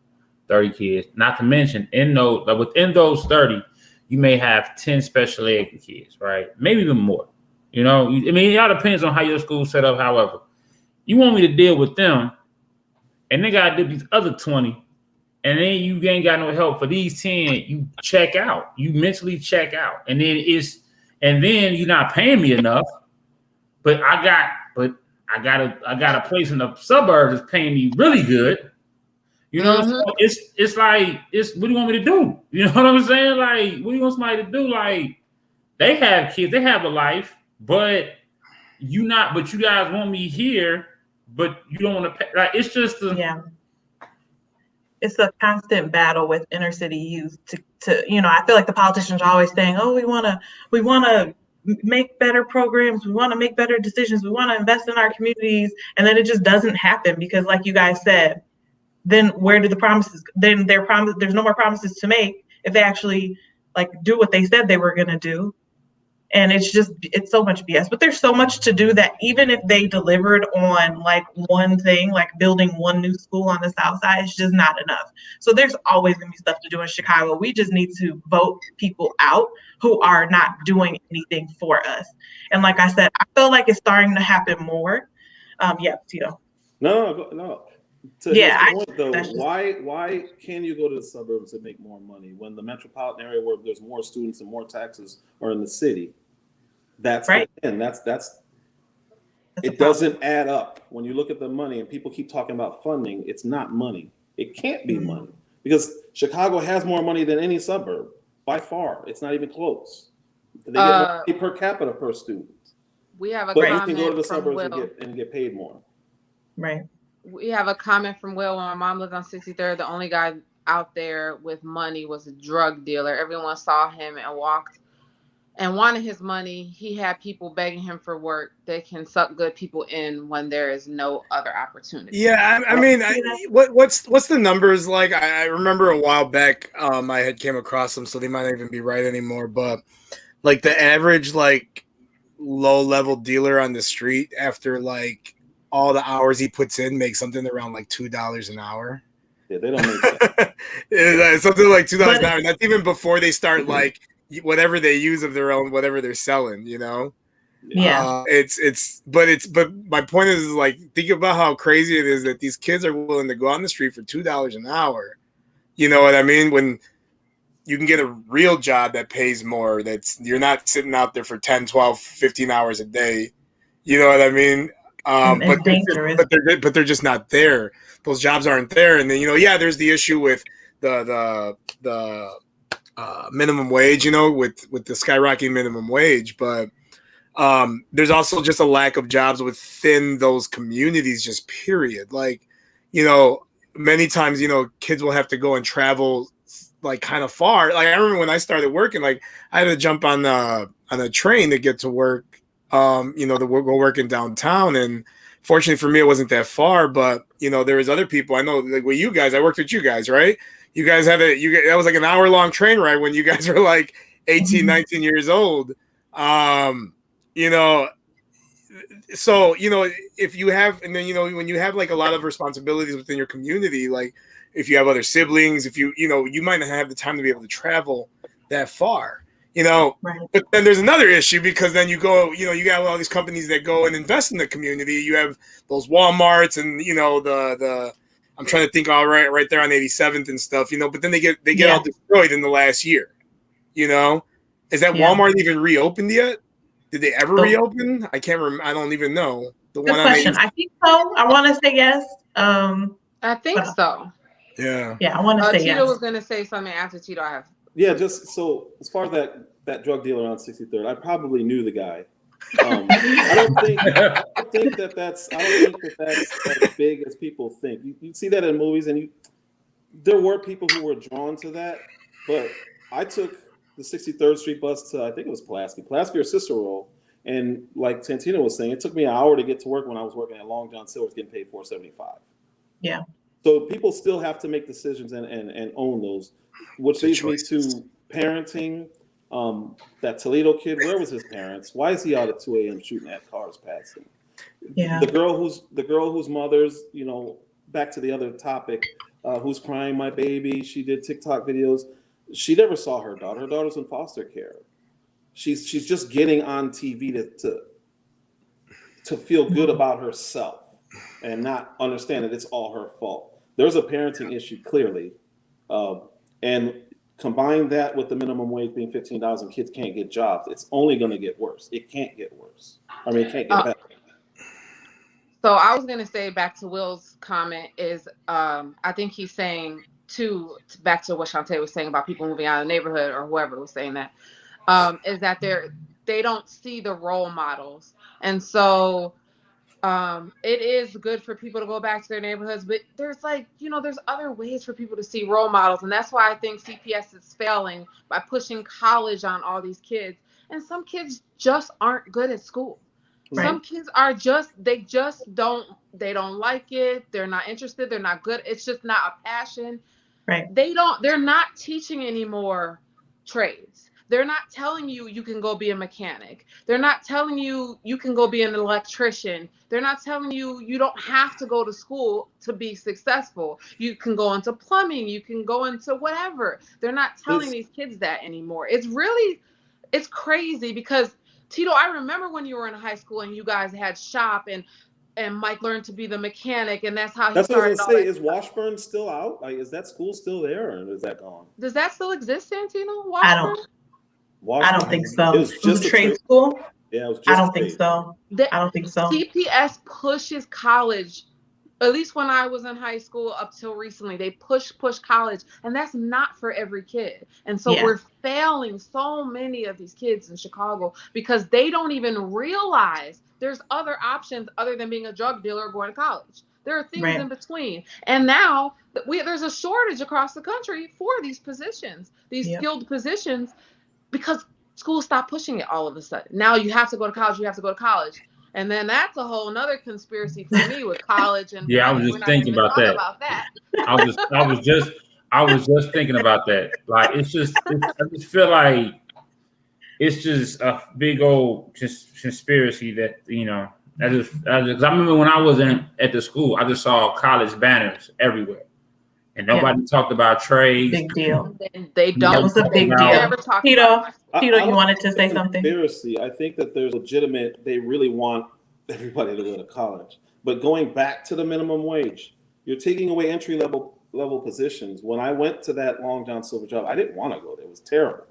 30 kids, not to mention within those 30, you may have 10 special ed kids, right? Maybe even more. It all depends on how your school's set up. However, you want me to deal with them, and they got to do these other 20, and then you ain't got no help for these 10. You check out. You mentally check out, and then you're not paying me enough. But I got a place in the suburbs that's paying me really good. So it's like, what do you want me to do? You know what I'm saying? Like, what do you want somebody to do? Like, they have kids, they have a life, but you guys want me here, but you don't want to pay. Like, it's just it's a constant battle with inner city youth to I feel like the politicians are always saying, oh, we want to make better programs, we want to make better decisions, we want to invest in our communities, and then it just doesn't happen because, like you guys said, then where do the promises? Then there's no more promises to make if they actually like do what they said they were going to do. And it's so much BS. But there's so much to do that even if they delivered on like one thing, like building one new school on the South Side, it's just not enough. So there's always going to be stuff to do in Chicago. We just need to vote people out who are not doing anything for us. And like I said, I feel like it's starting to happen more. Tito. No. To his point, though, why can you go to the suburbs and make more money when the metropolitan area where there's more students and more taxes are in the city? That's right. And that's it doesn't add up. When you look at the money and people keep talking about funding, it's not money. It can't be money because Chicago has more money than any suburb by far. It's not even close. They get more money per capita per student. We have a but comment you can go to the from suburbs Will. and get paid more. Right. We have a comment from Will. When my mom lived on 63rd, the only guy out there with money was a drug dealer. Everyone saw him and walked and wanted his money. He had people begging him for work. They can suck good people in when there is no other opportunity. Yeah, I mean, what's the numbers like? I remember a while back, I had came across them, so they might not even be right anymore. But like the average like low level dealer on the street, after like all the hours he puts in, makes something around like $2 an hour. Yeah, they don't make sense. It's something like $2 an hour. That's even before they start like whatever they use of their own, whatever they're selling. Yeah. But my point is like, think about how crazy it is that these kids are willing to go on the street for $2 an hour. You know what I mean? When you can get a real job that pays more, you're not sitting out there for 10, 12, 15 hours a day. You know what I mean? It's dangerous. But they're just not there. Those jobs aren't there. And then, there's the issue with the minimum wage, with the skyrocketing minimum wage. But there's also just a lack of jobs within those communities, just period. Like, many times, kids will have to go and travel like kind of far. Like I remember when I started working, like I had to jump on a train to get to work, to go work in downtown. And fortunately for me, it wasn't that far, but there was other people I know, like with you guys, I worked with you guys, right? You guys had that was like an hour-long train ride when you guys were like 18, 19 years old. So if you have, and then when you have like a lot of responsibilities within your community, like if you have other siblings, if you might not have the time to be able to travel that far, Right. But then there's another issue, because then you got all these companies that go and invest in the community. You have those Walmarts and the I'm trying to think, all right there on 87th and stuff, but then they get all destroyed in the last year. Is that Walmart even reopened yet? Did they ever reopen? I can't remember. I don't even know. The Good one question. I think so. I want to say yes. I think so. Yeah. Yeah, I want to say Tito yes. was going to say something after Tito. I have. Yeah, just so as far as that drug dealer on 63rd, I probably knew the guy. I don't think that's as big as people think. You see that in movies, and there were people who were drawn to that, but I took the 63rd Street bus to, I think it was Pulaski or Cicero, and like Santino was saying, it took me an hour to get to work when I was working at Long John Silver's, getting paid $4.75. Yeah. So people still have to make decisions and own those, which leads me to parenting. That Toledo kid, where was his parents? Why is he out at 2 a.m. shooting at cars past him? Yeah. The girl whose mother's, back to the other topic, who's crying my baby. She did TikTok videos. She never saw her daughter. Her daughter's in foster care. She's just getting on TV to feel good about herself and not understand that it's all her fault. There's a parenting issue clearly, and combine that with the minimum wage being $15 and kids can't get jobs, it's only going to get worse. It can't get worse. I mean, it can't get better. So I was going to say, back to Will's comment, is I think he's saying back to what Shantae was saying about people moving out of the neighborhood, or whoever was saying that, is that they don't see the role models. And so it is good for people to go back to their neighborhoods, but there's there's other ways for people to see role models. And that's why I think CPS is failing by pushing college on all these kids. And some kids just aren't good at school. Right. Some kids are they don't like it. They're not interested. They're not good. It's just not a passion. Right. They're not teaching any more trades. They're not telling you can go be a mechanic. They're not telling you can go be an electrician. They're not telling you don't have to go to school to be successful. You can go into plumbing. You can go into whatever. They're not telling these kids that anymore. It's crazy, because Tito, I remember when you were in high school and you guys had shop, and Mike learned to be the mechanic, and that's how he started. What I was gonna say. Is Washburn still out? Like, is that school still there, or is that gone? Does that still exist, Santino? Washburn? I don't think so. It was just a trade school. Yeah, it was just. I don't think so. I don't think so. CPS pushes college. At least when I was in high school up till recently, they push college, and that's not for every kid. And so we're failing so many of these kids in Chicago because they don't even realize there's other options other than being a drug dealer or going to college. There are things in between. And now there's a shortage across the country for these positions, these skilled positions, because schools stopped pushing it all of a sudden. Now you have to go to college. And then that's a whole nother conspiracy for me with college and I was just thinking about that. I was just thinking about that. Like, I just feel like it's just a big old conspiracy that, because I remember when I was at the school, I just saw college banners everywhere. and nobody talked about trades. Big deal. And they don't. That was a big deal. Never talk Tito, about Tito, I you don't wanted to think say it's something? Conspiracy. I think that there's legitimate. They really want everybody to go to college. But going back to the minimum wage, you're taking away entry level positions. When I went to that Long John Silver job, I didn't want to go there. It was terrible.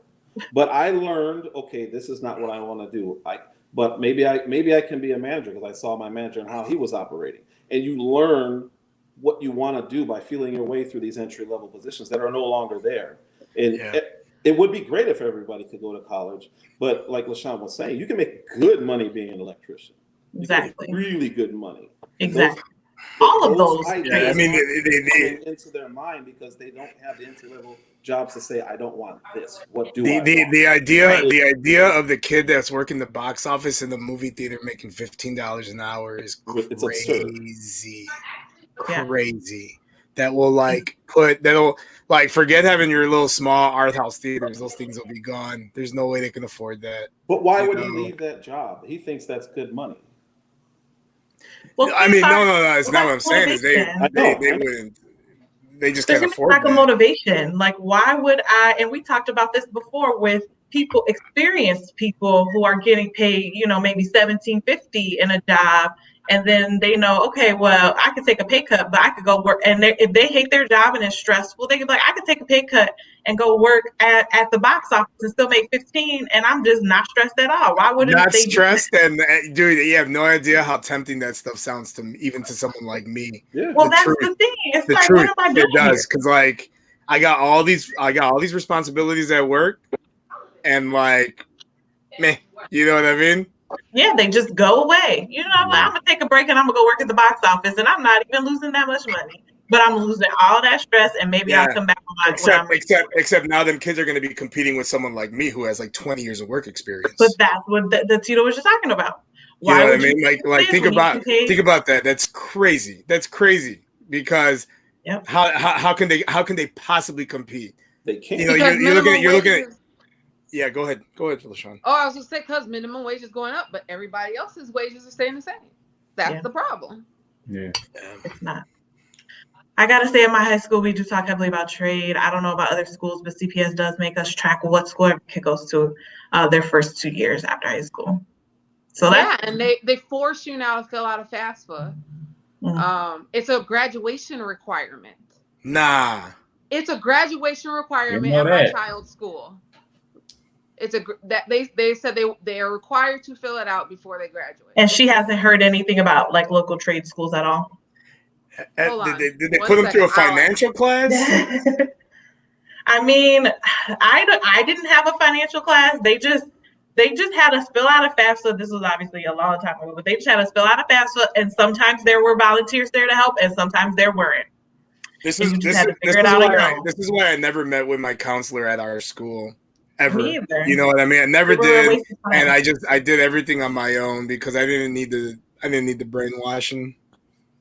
But I learned, okay, this is not what I want to do. But maybe I can be a manager because I saw my manager and how he was operating. And you learn what you want to do by feeling your way through these entry level positions that are no longer there. And Yeah. it would be great if everybody could go to college, but like LaShawn was saying, you can make good money being an electrician. You can make Exactly. really good money. And Exactly. All of those ideas Yeah, I mean, aren't coming into their mind because they don't have the entry level jobs to say, I don't want this. What do I want? the idea Right. the idea of the kid that's working the box office in the movie theater making $15 an hour is It's absurd. crazy. Yeah. Crazy. That will that'll forget having your little small art house theaters. Those things will be gone. There's no way they can afford that. But why You would he know? leave that job? He thinks that's good money. Well, I mean, no, that's it's not what I'm saying. Is they motivation. wouldn't. They just There's can't gonna be afford lack of that. motivation. Like, why would I? And we talked about this before with people, experienced people who are getting paid, maybe $17.50 in a job, and then they know, okay, well, I could take a pay cut, but I could go work. And if they hate their job and it's stressful, they could be like, I could take a pay cut and go work at the box office and still make 15, and I'm just not stressed at all. Why wouldn't Not they do stressed, and dude, you have no idea how tempting that stuff sounds to me, even to someone like me. Yeah. Well, The that's truth. the thing. It's The like, truth, what am I doing it does, here? because I got all these responsibilities at work, and meh, you know what I mean? Yeah, they just go away. You know what? I'm gonna take a break and I'm gonna go work at the box office, and I'm not even losing that much money, but I'm losing all that stress, and maybe I'll Yeah. come back when I'm ready. Except now, them kids are going to be competing with someone like me who has 20 years of work experience. But that's what the Tito was just talking about. You know Why what I would mean? you Think about that. That's crazy. That's crazy because Yep. how can they possibly compete? They can't. You know, because you're looking at wages- yeah. Go ahead, LaShawn. Oh, I was just saying because minimum wage is going up, but everybody else's wages are staying the same. That's Yeah. the problem. Yeah. It's not. I gotta say, in my high school, we do talk heavily about trade. I don't know about other schools, but CPS does make us track what school every kid goes to their first 2 years after high school. So Yeah, and they force you now to fill out a FAFSA. It's a graduation requirement. Nah. It's a graduation requirement Didn't know at my that. child's school. It's that they said they are required to fill it out before they graduate. And she hasn't heard anything about local trade schools at all. Hold on. Did they One put them through a second. financial class? I mean, I didn't have a financial class. They just had us fill out a FAFSA. This was obviously a long time ago, but they just had us fill out a FAFSA, and sometimes there were volunteers there to help, and sometimes there weren't. This And is you just this had is to figure it out on your own. this is why I never met with my counselor at our school ever. Me either. You know what I mean? I never They were a did, waste of time. and I did everything on my own because I didn't need the brainwashing.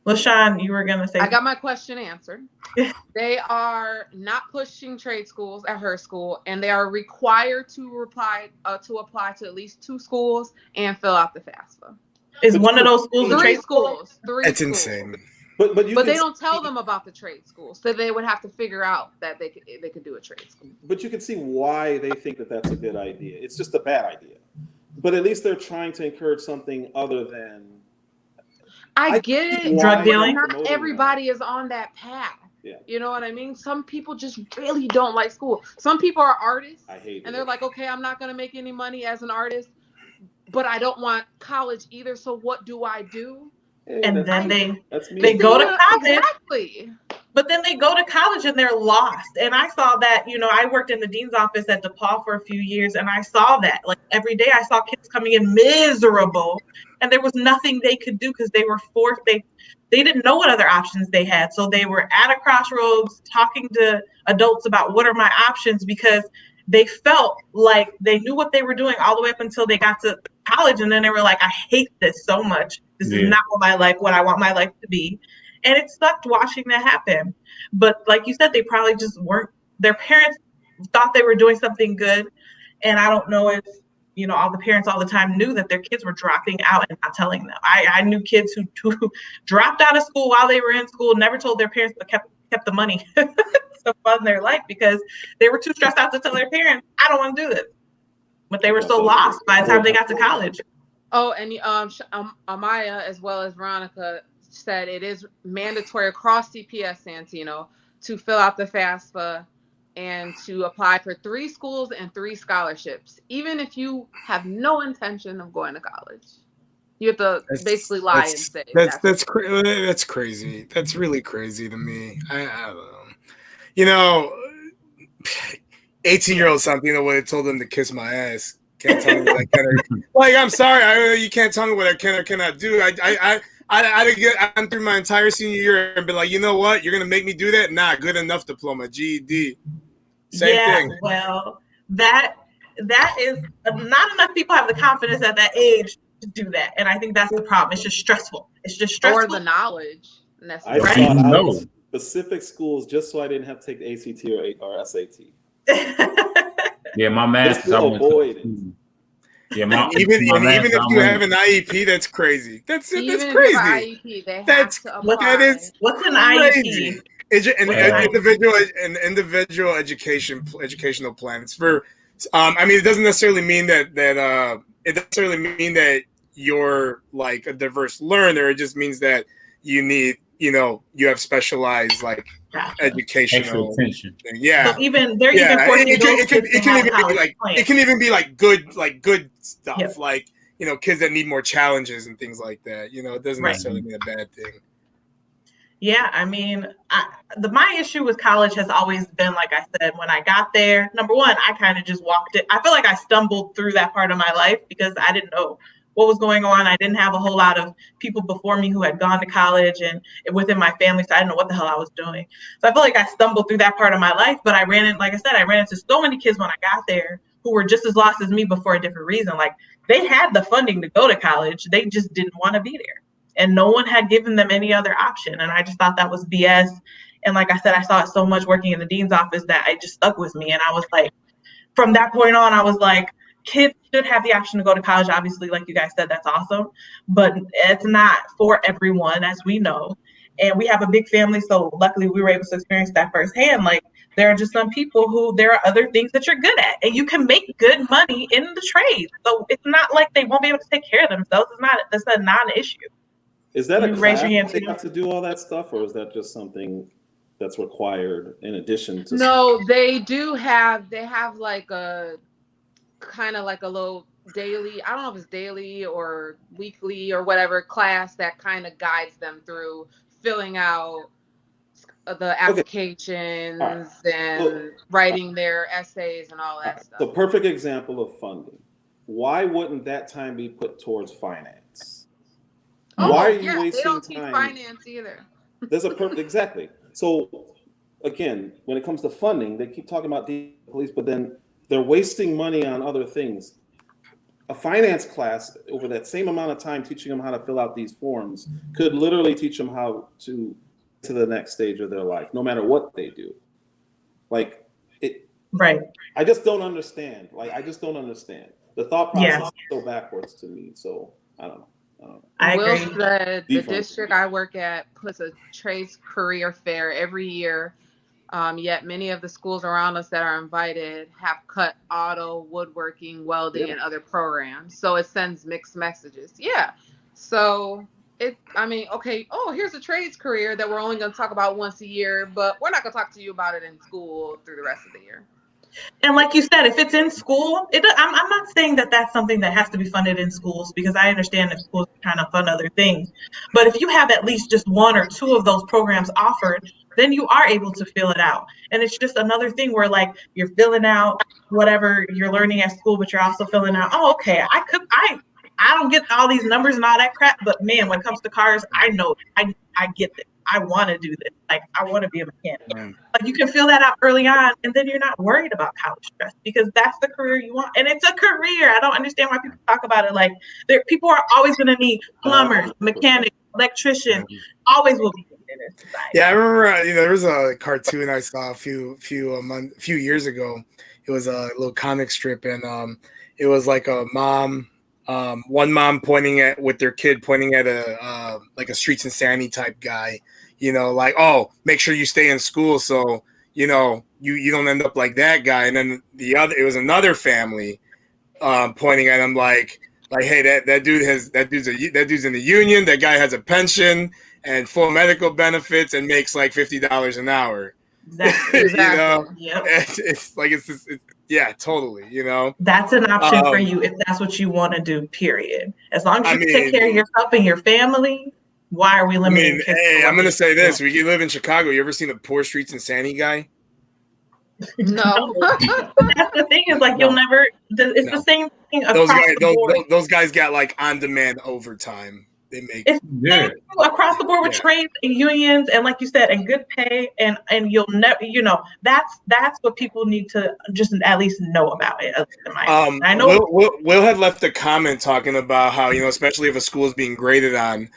LaShawn, you were gonna say. I got my question answered. They are not pushing trade schools at her school, and they are required to apply to at least 2 schools and fill out the FAFSA. Is one of those schools a 3 trade school? schools. 3 It's schools. insane. But they don't tell them about the trade school, so they would have to figure out that they could do a trade school. But you can see why they think that that's a good idea. It's just a bad idea. But at least they're trying to encourage something other than. I get it. Drug dealing? Not everybody is on that path. Yeah. You know what I mean? Some people just really don't like school. Some people are artists. I hate and it. they're like, okay, I'm not going to make any money as an artist, but I don't want college either. So what do I do? And then that's me. they go to college. Exactly. But then they go to college and they're lost. And I saw that, I worked in the dean's office at DePaul for a few years, and I saw that. Every day I saw kids coming in miserable, and there was nothing they could do because they were forced. They didn't know what other options they had. So they were at a crossroads talking to adults about what are my options, because they felt like they knew what they were doing all the way up until they got to college. And then they were like, I hate this so much. This is not what I want my life to be. And it sucked watching that happen. But like you said, they probably just weren't, their parents thought they were doing something good. And I don't know if, all the parents all the time knew that their kids were dropping out and not telling them. I knew kids who dropped out of school while they were in school, never told their parents, but kept kept the money to fund their life because they were too stressed out to tell their parents, I don't want to do this. But they were so lost by the time they got to college. Oh, and Amaya, as well as Veronica, said it is mandatory across CPS Santino to fill out the FAFSA and to apply for 3 schools and 3 scholarships, even if you have no intention of going to college. You have to basically lie and say that's crazy. That's really crazy to me. I don't know. You know, 18-year-old Santino would have told them to kiss my ass. Can't tell me what I can or like. I'm sorry, you can't tell me what I can or cannot do. I'm through my entire senior year and been like, you know what? You're gonna make me do that? Nah, good enough diploma, GED. Same thing. Well, that is not enough people have the confidence at that age to do that, and I think that's the problem. It's just stressful. It's just stressful. Or the knowledge. I sought out specific schools just so I didn't have to take the ACT or SAT. Yeah, my math is avoid it. Yeah, even if you have an IEP, that's crazy. That's crazy. If you have an IEP, they have to apply. What's an IEP? An individual educational plan. It's for. I mean, it doesn't necessarily mean that it doesn't necessarily mean that you're like a diverse learner. It just means that you need, you have specialized like educational attention. Yeah. So even forcing it can even be like good stuff. Yep. Like, kids that need more challenges and things like that. It doesn't necessarily mean a bad thing. Yeah, I mean, my issue with college has always been, like I said, when I got there, number one, I kind of just walked it. I feel like I stumbled through that part of my life because I didn't know what was going on. I didn't have a whole lot of people before me who had gone to college and within my family, so I didn't know what the hell I was doing. So I feel like I stumbled through that part of my life, but I ran into so many kids when I got there who were just as lost as me, but for a different reason. Like, they had the funding to go to college. They just didn't want to be there. And no one had given them any other option. And I just thought that was BS. And like I said, I saw it so much working in the dean's office that it just stuck with me. And I was like, from that point on, I was like, kids should have the option to go to college. Obviously, like you guys said, that's awesome. But it's not for everyone, as we know. And we have a big family. So luckily, we were able to experience that firsthand. Like, there are just some people who there are other things that you're good at. And you can make good money in the trade. So it's not like they won't be able to take care of themselves. That's a non-issue. Is that a class they have to do all that stuff, or is that just something that's required in addition to? No, they do have. They have like a kind of like a little daily. I don't know if it's daily or weekly or whatever class that kind of guides them through filling out the applications and writing their essays and all that stuff. The perfect example of funding. Why wouldn't that time be put towards finance? Why are you wasting they don't time? teach finance either. There's a perfect exactly. So again, when it comes to funding, they keep talking about the police, but then they're wasting money on other things. A finance class over that same amount of time teaching them how to fill out these forms could literally teach them how to the next stage of their life, no matter what they do. Like it. Right. I just don't understand. The thought process is so backwards to me. So I don't know. I agree. Will said the district I work at puts a trades career fair every year. Yet many of the schools around us that are invited have cut auto, woodworking, welding, and other programs. So it sends mixed messages. Yeah. So here's a trades career that we're only going to talk about once a year, but we're not going to talk to you about it in school through the rest of the year. And like you said, if it's in school, I'm not saying that that's something that has to be funded in schools, because I understand that schools are trying to fund other things. But if you have at least just 1 or 2 of those programs offered, then you are able to fill it out. And it's just another thing where, like, you're filling out whatever you're learning at school, but you're also filling out, I don't get all these numbers and all that crap, but man, when it comes to cars, I know I get this. I want to do this. Like, I want to be a mechanic. Like, you can fill that out early on, and then you're not worried about college stress, because that's the career you want. And it's a career. I don't understand why people talk about it like people are always going to need plumbers, mechanics, electricians. Always will be in this society. Yeah, I remember. There was a cartoon I saw a few years ago. It was a little comic strip, and it was like a mom. One mom pointing at with their kid pointing at a like a Streets and Sanity type guy, you know, like, oh, make sure you stay in school so you know you don't end up like that guy. And then it was another family pointing at him like, hey, that dude's in the union. That guy has a pension and full medical benefits and makes like $50 an hour. Exactly. You know, Yep. it's like yeah, totally. You know, That's an option for you if that's what you want to do. Period. As long as you can take care of yourself and your family, why are we limiting kids? Hey, I'm gonna say this: we live in Chicago. You ever seen the Poor Streets and Sandy guy? No. That's the thing is like you'll never. It's the same thing across the board. Those guys got like on-demand overtime. They make it's across the board with trades and unions and like you said and good pay and you'll never that's what people need to just at least know about it. I know Will had left a comment talking about how, you know, especially if a school is being graded on,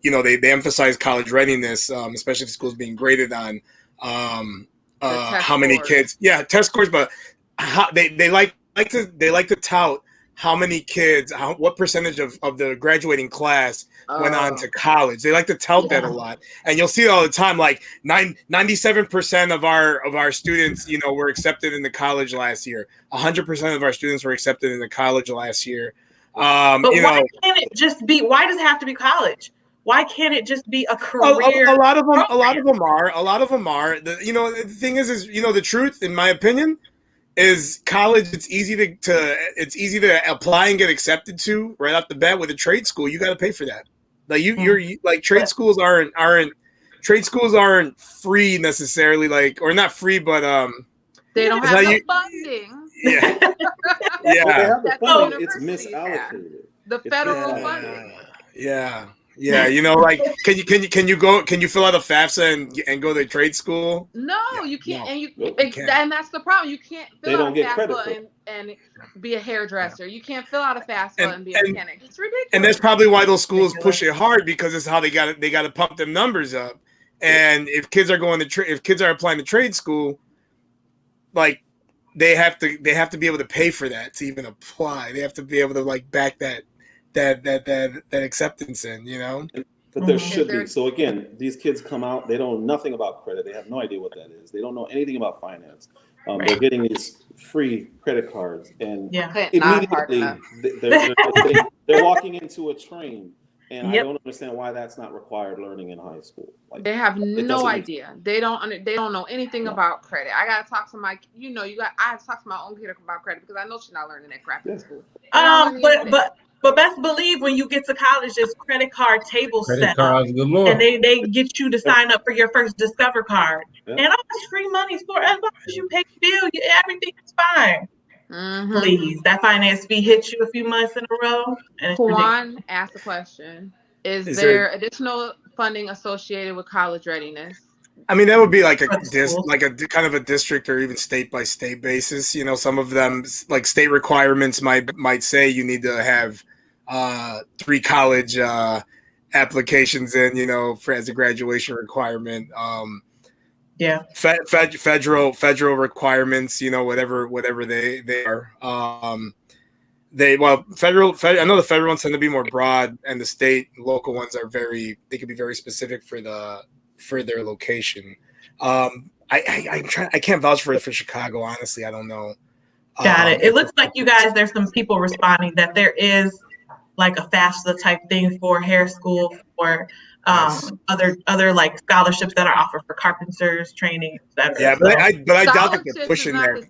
you know, they emphasize college readiness, especially if the school is being graded on how many kids, test scores, but how they like to tout how many kids, what percentage of the graduating class went on to college. They like to tout that a lot. And you'll see it all the time, like 97% of our students, you know, were accepted into college last year. 100% of our students were accepted into college last year. But why can't it just be, why does it have to be college? Why can't it just be a career? A lot of them are. You know, the thing is, you know, the truth, in my opinion, is college. It's easy to apply and get accepted to right off the bat. With a trade school, you got to pay for that. Like you're like trade schools aren't free necessarily. Like, or not free, but they don't have the funding. Yeah, yeah. Well, they have the funding. It's misallocated. The federal funding. Yeah, you know, like can you fill out a FAFSA and go to trade school? No, you can't, and that's the problem. You can't fill out a FAFSA and be a hairdresser. You can't fill out a FAFSA and be a mechanic. It's ridiculous. And that's probably why those schools push it hard, because it's how they got to pump them numbers up. And if kids are applying to trade school, like they have to be able to pay for that to even apply. They have to be able to like back that acceptance in, you know. But there should be. So again, these kids come out, they don't know nothing about credit. They have no idea what that is. They don't know anything about finance. They're getting these free credit cards, and immediately they're walking into a train. And I don't understand why that's not required learning in high school. Like, they have no idea. They don't know anything about credit. I gotta talk to I have to talk to my own kid about credit because I know she's not learning that crap in school. But best believe when you get to college, there's credit card tables set up, and they get you to sign up for your first Discover card, and all this free money for as long as you pay the bill, everything is fine. Mm-hmm. Please, that finance fee hits you a few months in a row. Juan asked a question: Is there additional funding associated with college readiness? I mean, that would be like a kind of a district or even state by state basis. You know, some of them, like state requirements, might say you need to have 3 college applications in, you know, as a graduation requirement. Federal requirements, you know, whatever they are. Federal. I know the federal ones tend to be more broad, and the state local ones are they can be very specific for their location. I can't vouch for Chicago, honestly. I don't know. Got it. It looks like you guys, there's some people responding that there is like a FAFSA type thing for hair school, for other like scholarships that are offered for carpenters training, etc. Yeah, but I doubt that they're pushing there.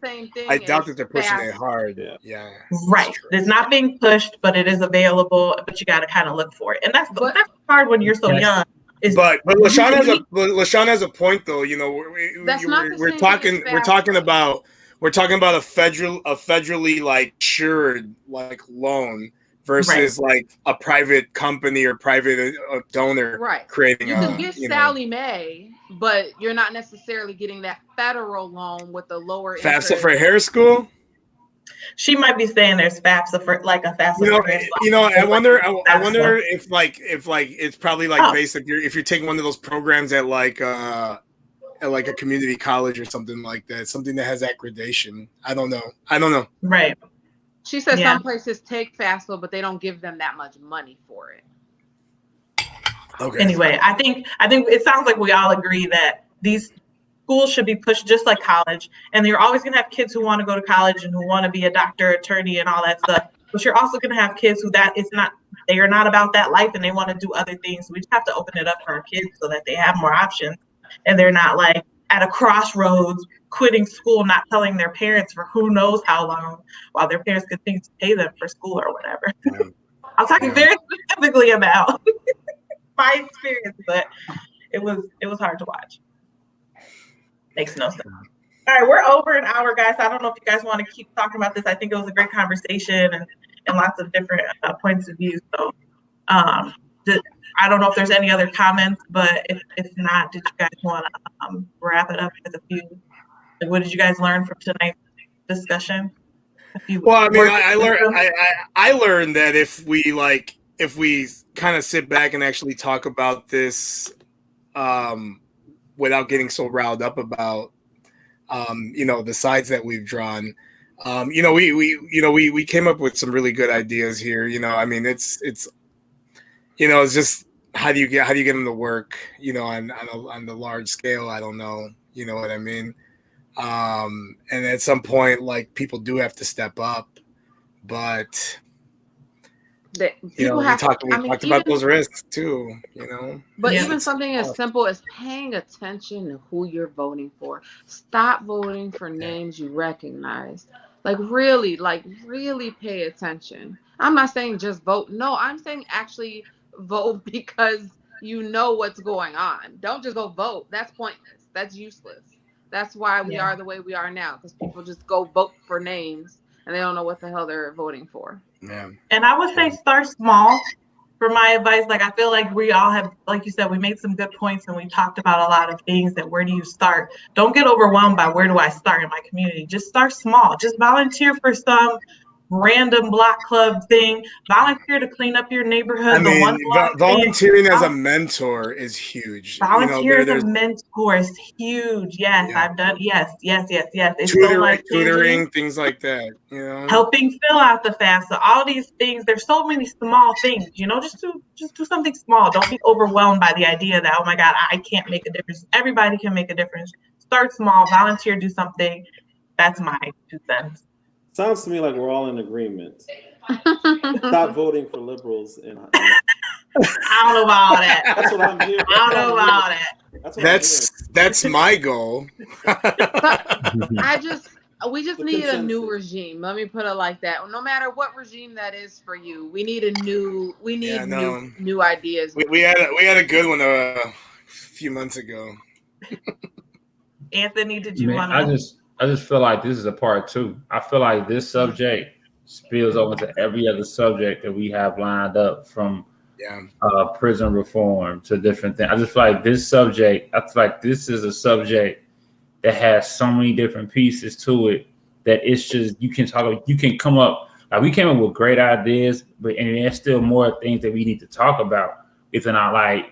I doubt that they're pushing it hard. Yeah. Right. It's not being pushed, but it is available. But you got to kind of look for it, and that's hard when you're so young. But LaShawn has a point though. You know, we're talking about a federally like insured like loan versus like a private company or private donor creating. You can get Sally Mae, but you're not necessarily getting that federal loan with the lower FAFSA for hair school. She might be saying there's FAFSA for like a FAFSA. I wonder if it's probably like based if you're taking one of those programs at like a community college or something like that, something that has accreditation. I don't know. Right. She said some places take FAFSA, but they don't give them that much money for it. Okay. Anyway, I think it sounds like we all agree that these schools should be pushed just like college, and you're always going to have kids who want to go to college and who want to be a doctor, attorney, and all that stuff. But you're also going to have kids who they are not about that life and they want to do other things. So we just have to open it up for our kids so that they have more options, and they're not like at a crossroads, quitting school, not telling their parents for who knows how long, while their parents continue to pay them for school or whatever. Yeah. I'm talking very specifically about my experience, but it was hard to watch. Makes no sense. All right, we're over an hour, guys. I don't know if you guys want to keep talking about this. I think it was a great conversation and lots of different points of view. So I don't know if there's any other comments, but if not, did you guys want to wrap it up with a few? Like, what did you guys learn from tonight's discussion? Well, I mean, I learned that if we kind of sit back and actually talk about this without getting so riled up about the sides that we've drawn, we came up with some really good ideas here. I mean, it's just how do you get them to work, on the large scale? I don't know. You know what I mean? And at some point, like, people do have to step up, but we talked about those risks too, But even something as simple as paying attention to who you're voting for. Stop voting for names you recognize. Like really pay attention. I'm not saying just vote. No, I'm saying actually vote because you know what's going on. Don't just go vote. That's pointless. That's useless. That's why we are the way we are now, because people just go vote for names and they don't know what the hell they're voting for. Yeah. And I would say start small for my advice. Like, I feel like we all have, like you said, we made some good points and we talked about a lot of things that where do you start? Don't get overwhelmed by where do I start in my community. Just start small. Just volunteer for some random block club thing. Volunteer to clean up your neighborhood. I mean, volunteering as a mentor is huge. Volunteer as a mentor is huge. Yes, yeah. I've done. Yes. It's tutoring, things like that. Helping fill out the FAFSA. All these things. There's so many small things. Just do something small. Don't be overwhelmed by the idea that, oh my God, I can't make a difference. Everybody can make a difference. Start small. Volunteer. Do something. That's my 2 cents. Sounds to me like we're all in agreement. Stop voting for liberals. I don't know about that. That's what I'm hearing. I don't know about that. That's my goal. We just need a new regime. Let me put it like that. No matter what regime that is for you, we need new ideas. We had a good one a few months ago. Anthony, did you want to? I just feel like this is a part 2. I feel like this subject spills over to every other subject that we have lined up, from prison reform to different things. I just feel like this is a subject that has so many different pieces to it that it's just, you can come up, like, we came up with great ideas, and there's still more things that we need to talk about within our,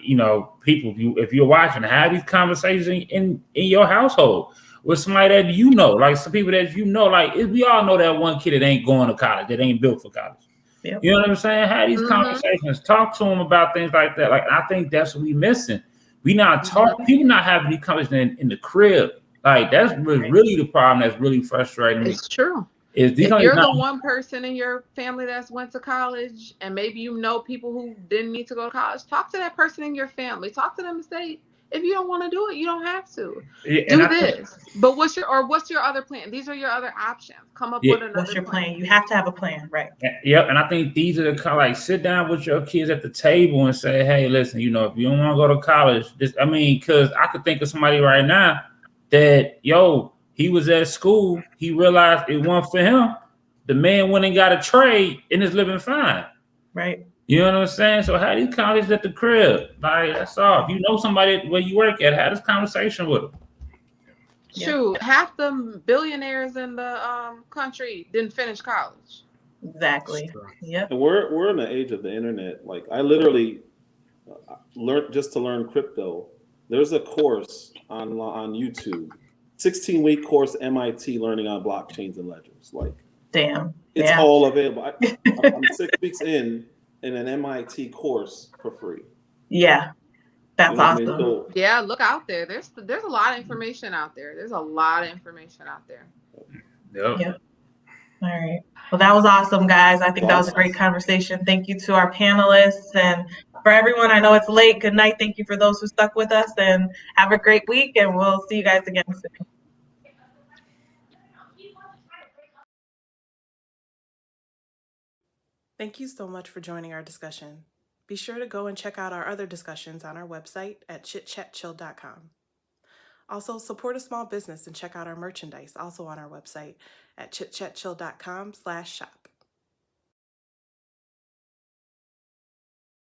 people. If you're watching, have these conversations in your household with somebody that like some people that like, we all know that one kid that ain't going to college, that ain't built for college. Yep. You know what I'm saying? Have these conversations, talk to them about things like that. Like, I think that's what we missing. We not talking, people not having these conversations in the crib. Like, that's really the problem that's really frustrating me. It's true. If you're the one person in your family that's went to college, and maybe people who didn't need to go to college, talk to that person in your family. Talk to them and say, if you don't want to do it, you don't have to. Do this. But what's your other plan? These are your other options. Come up with another What's your plan? You have to have a plan, right? Yep. And I think these are the kind of, like, sit down with your kids at the table and say, hey, listen, if you don't want to go to college, because I could think of somebody right now that, he was at school, he realized it wasn't for him. The man went and got a trade and is living fine. Right. You know what I'm saying? So have these conversations at the crib. Like, that's all. If you know somebody where you work at, have this conversation with them. Shoot, half the billionaires in the country didn't finish college. Exactly. Yeah. And we're in the age of the internet. Like, I literally learned just to learn crypto. There's a course on YouTube, 16-week course, MIT, learning on blockchains and ledgers. Like, damn, it's all available. I'm 6 weeks in an MIT course for free. Yeah. That's You know what I mean? awesome. So Yeah, look out there. There's a lot of information out there. There's a lot of information out there. Yep. Yep. All right. Well, that was awesome, guys. I think that was a awesome. great conversation. Thank you to our panelists and for everyone. I know it's late. Good night. Thank you for those who stuck with us, and have a great week. And we'll see you guys again soon. Thank you so much for joining our discussion. Be sure to go and check out our other discussions on our website at chitchatchill.com. Also, support a small business and check out our merchandise, also on our website at chitchatchill.com/shop.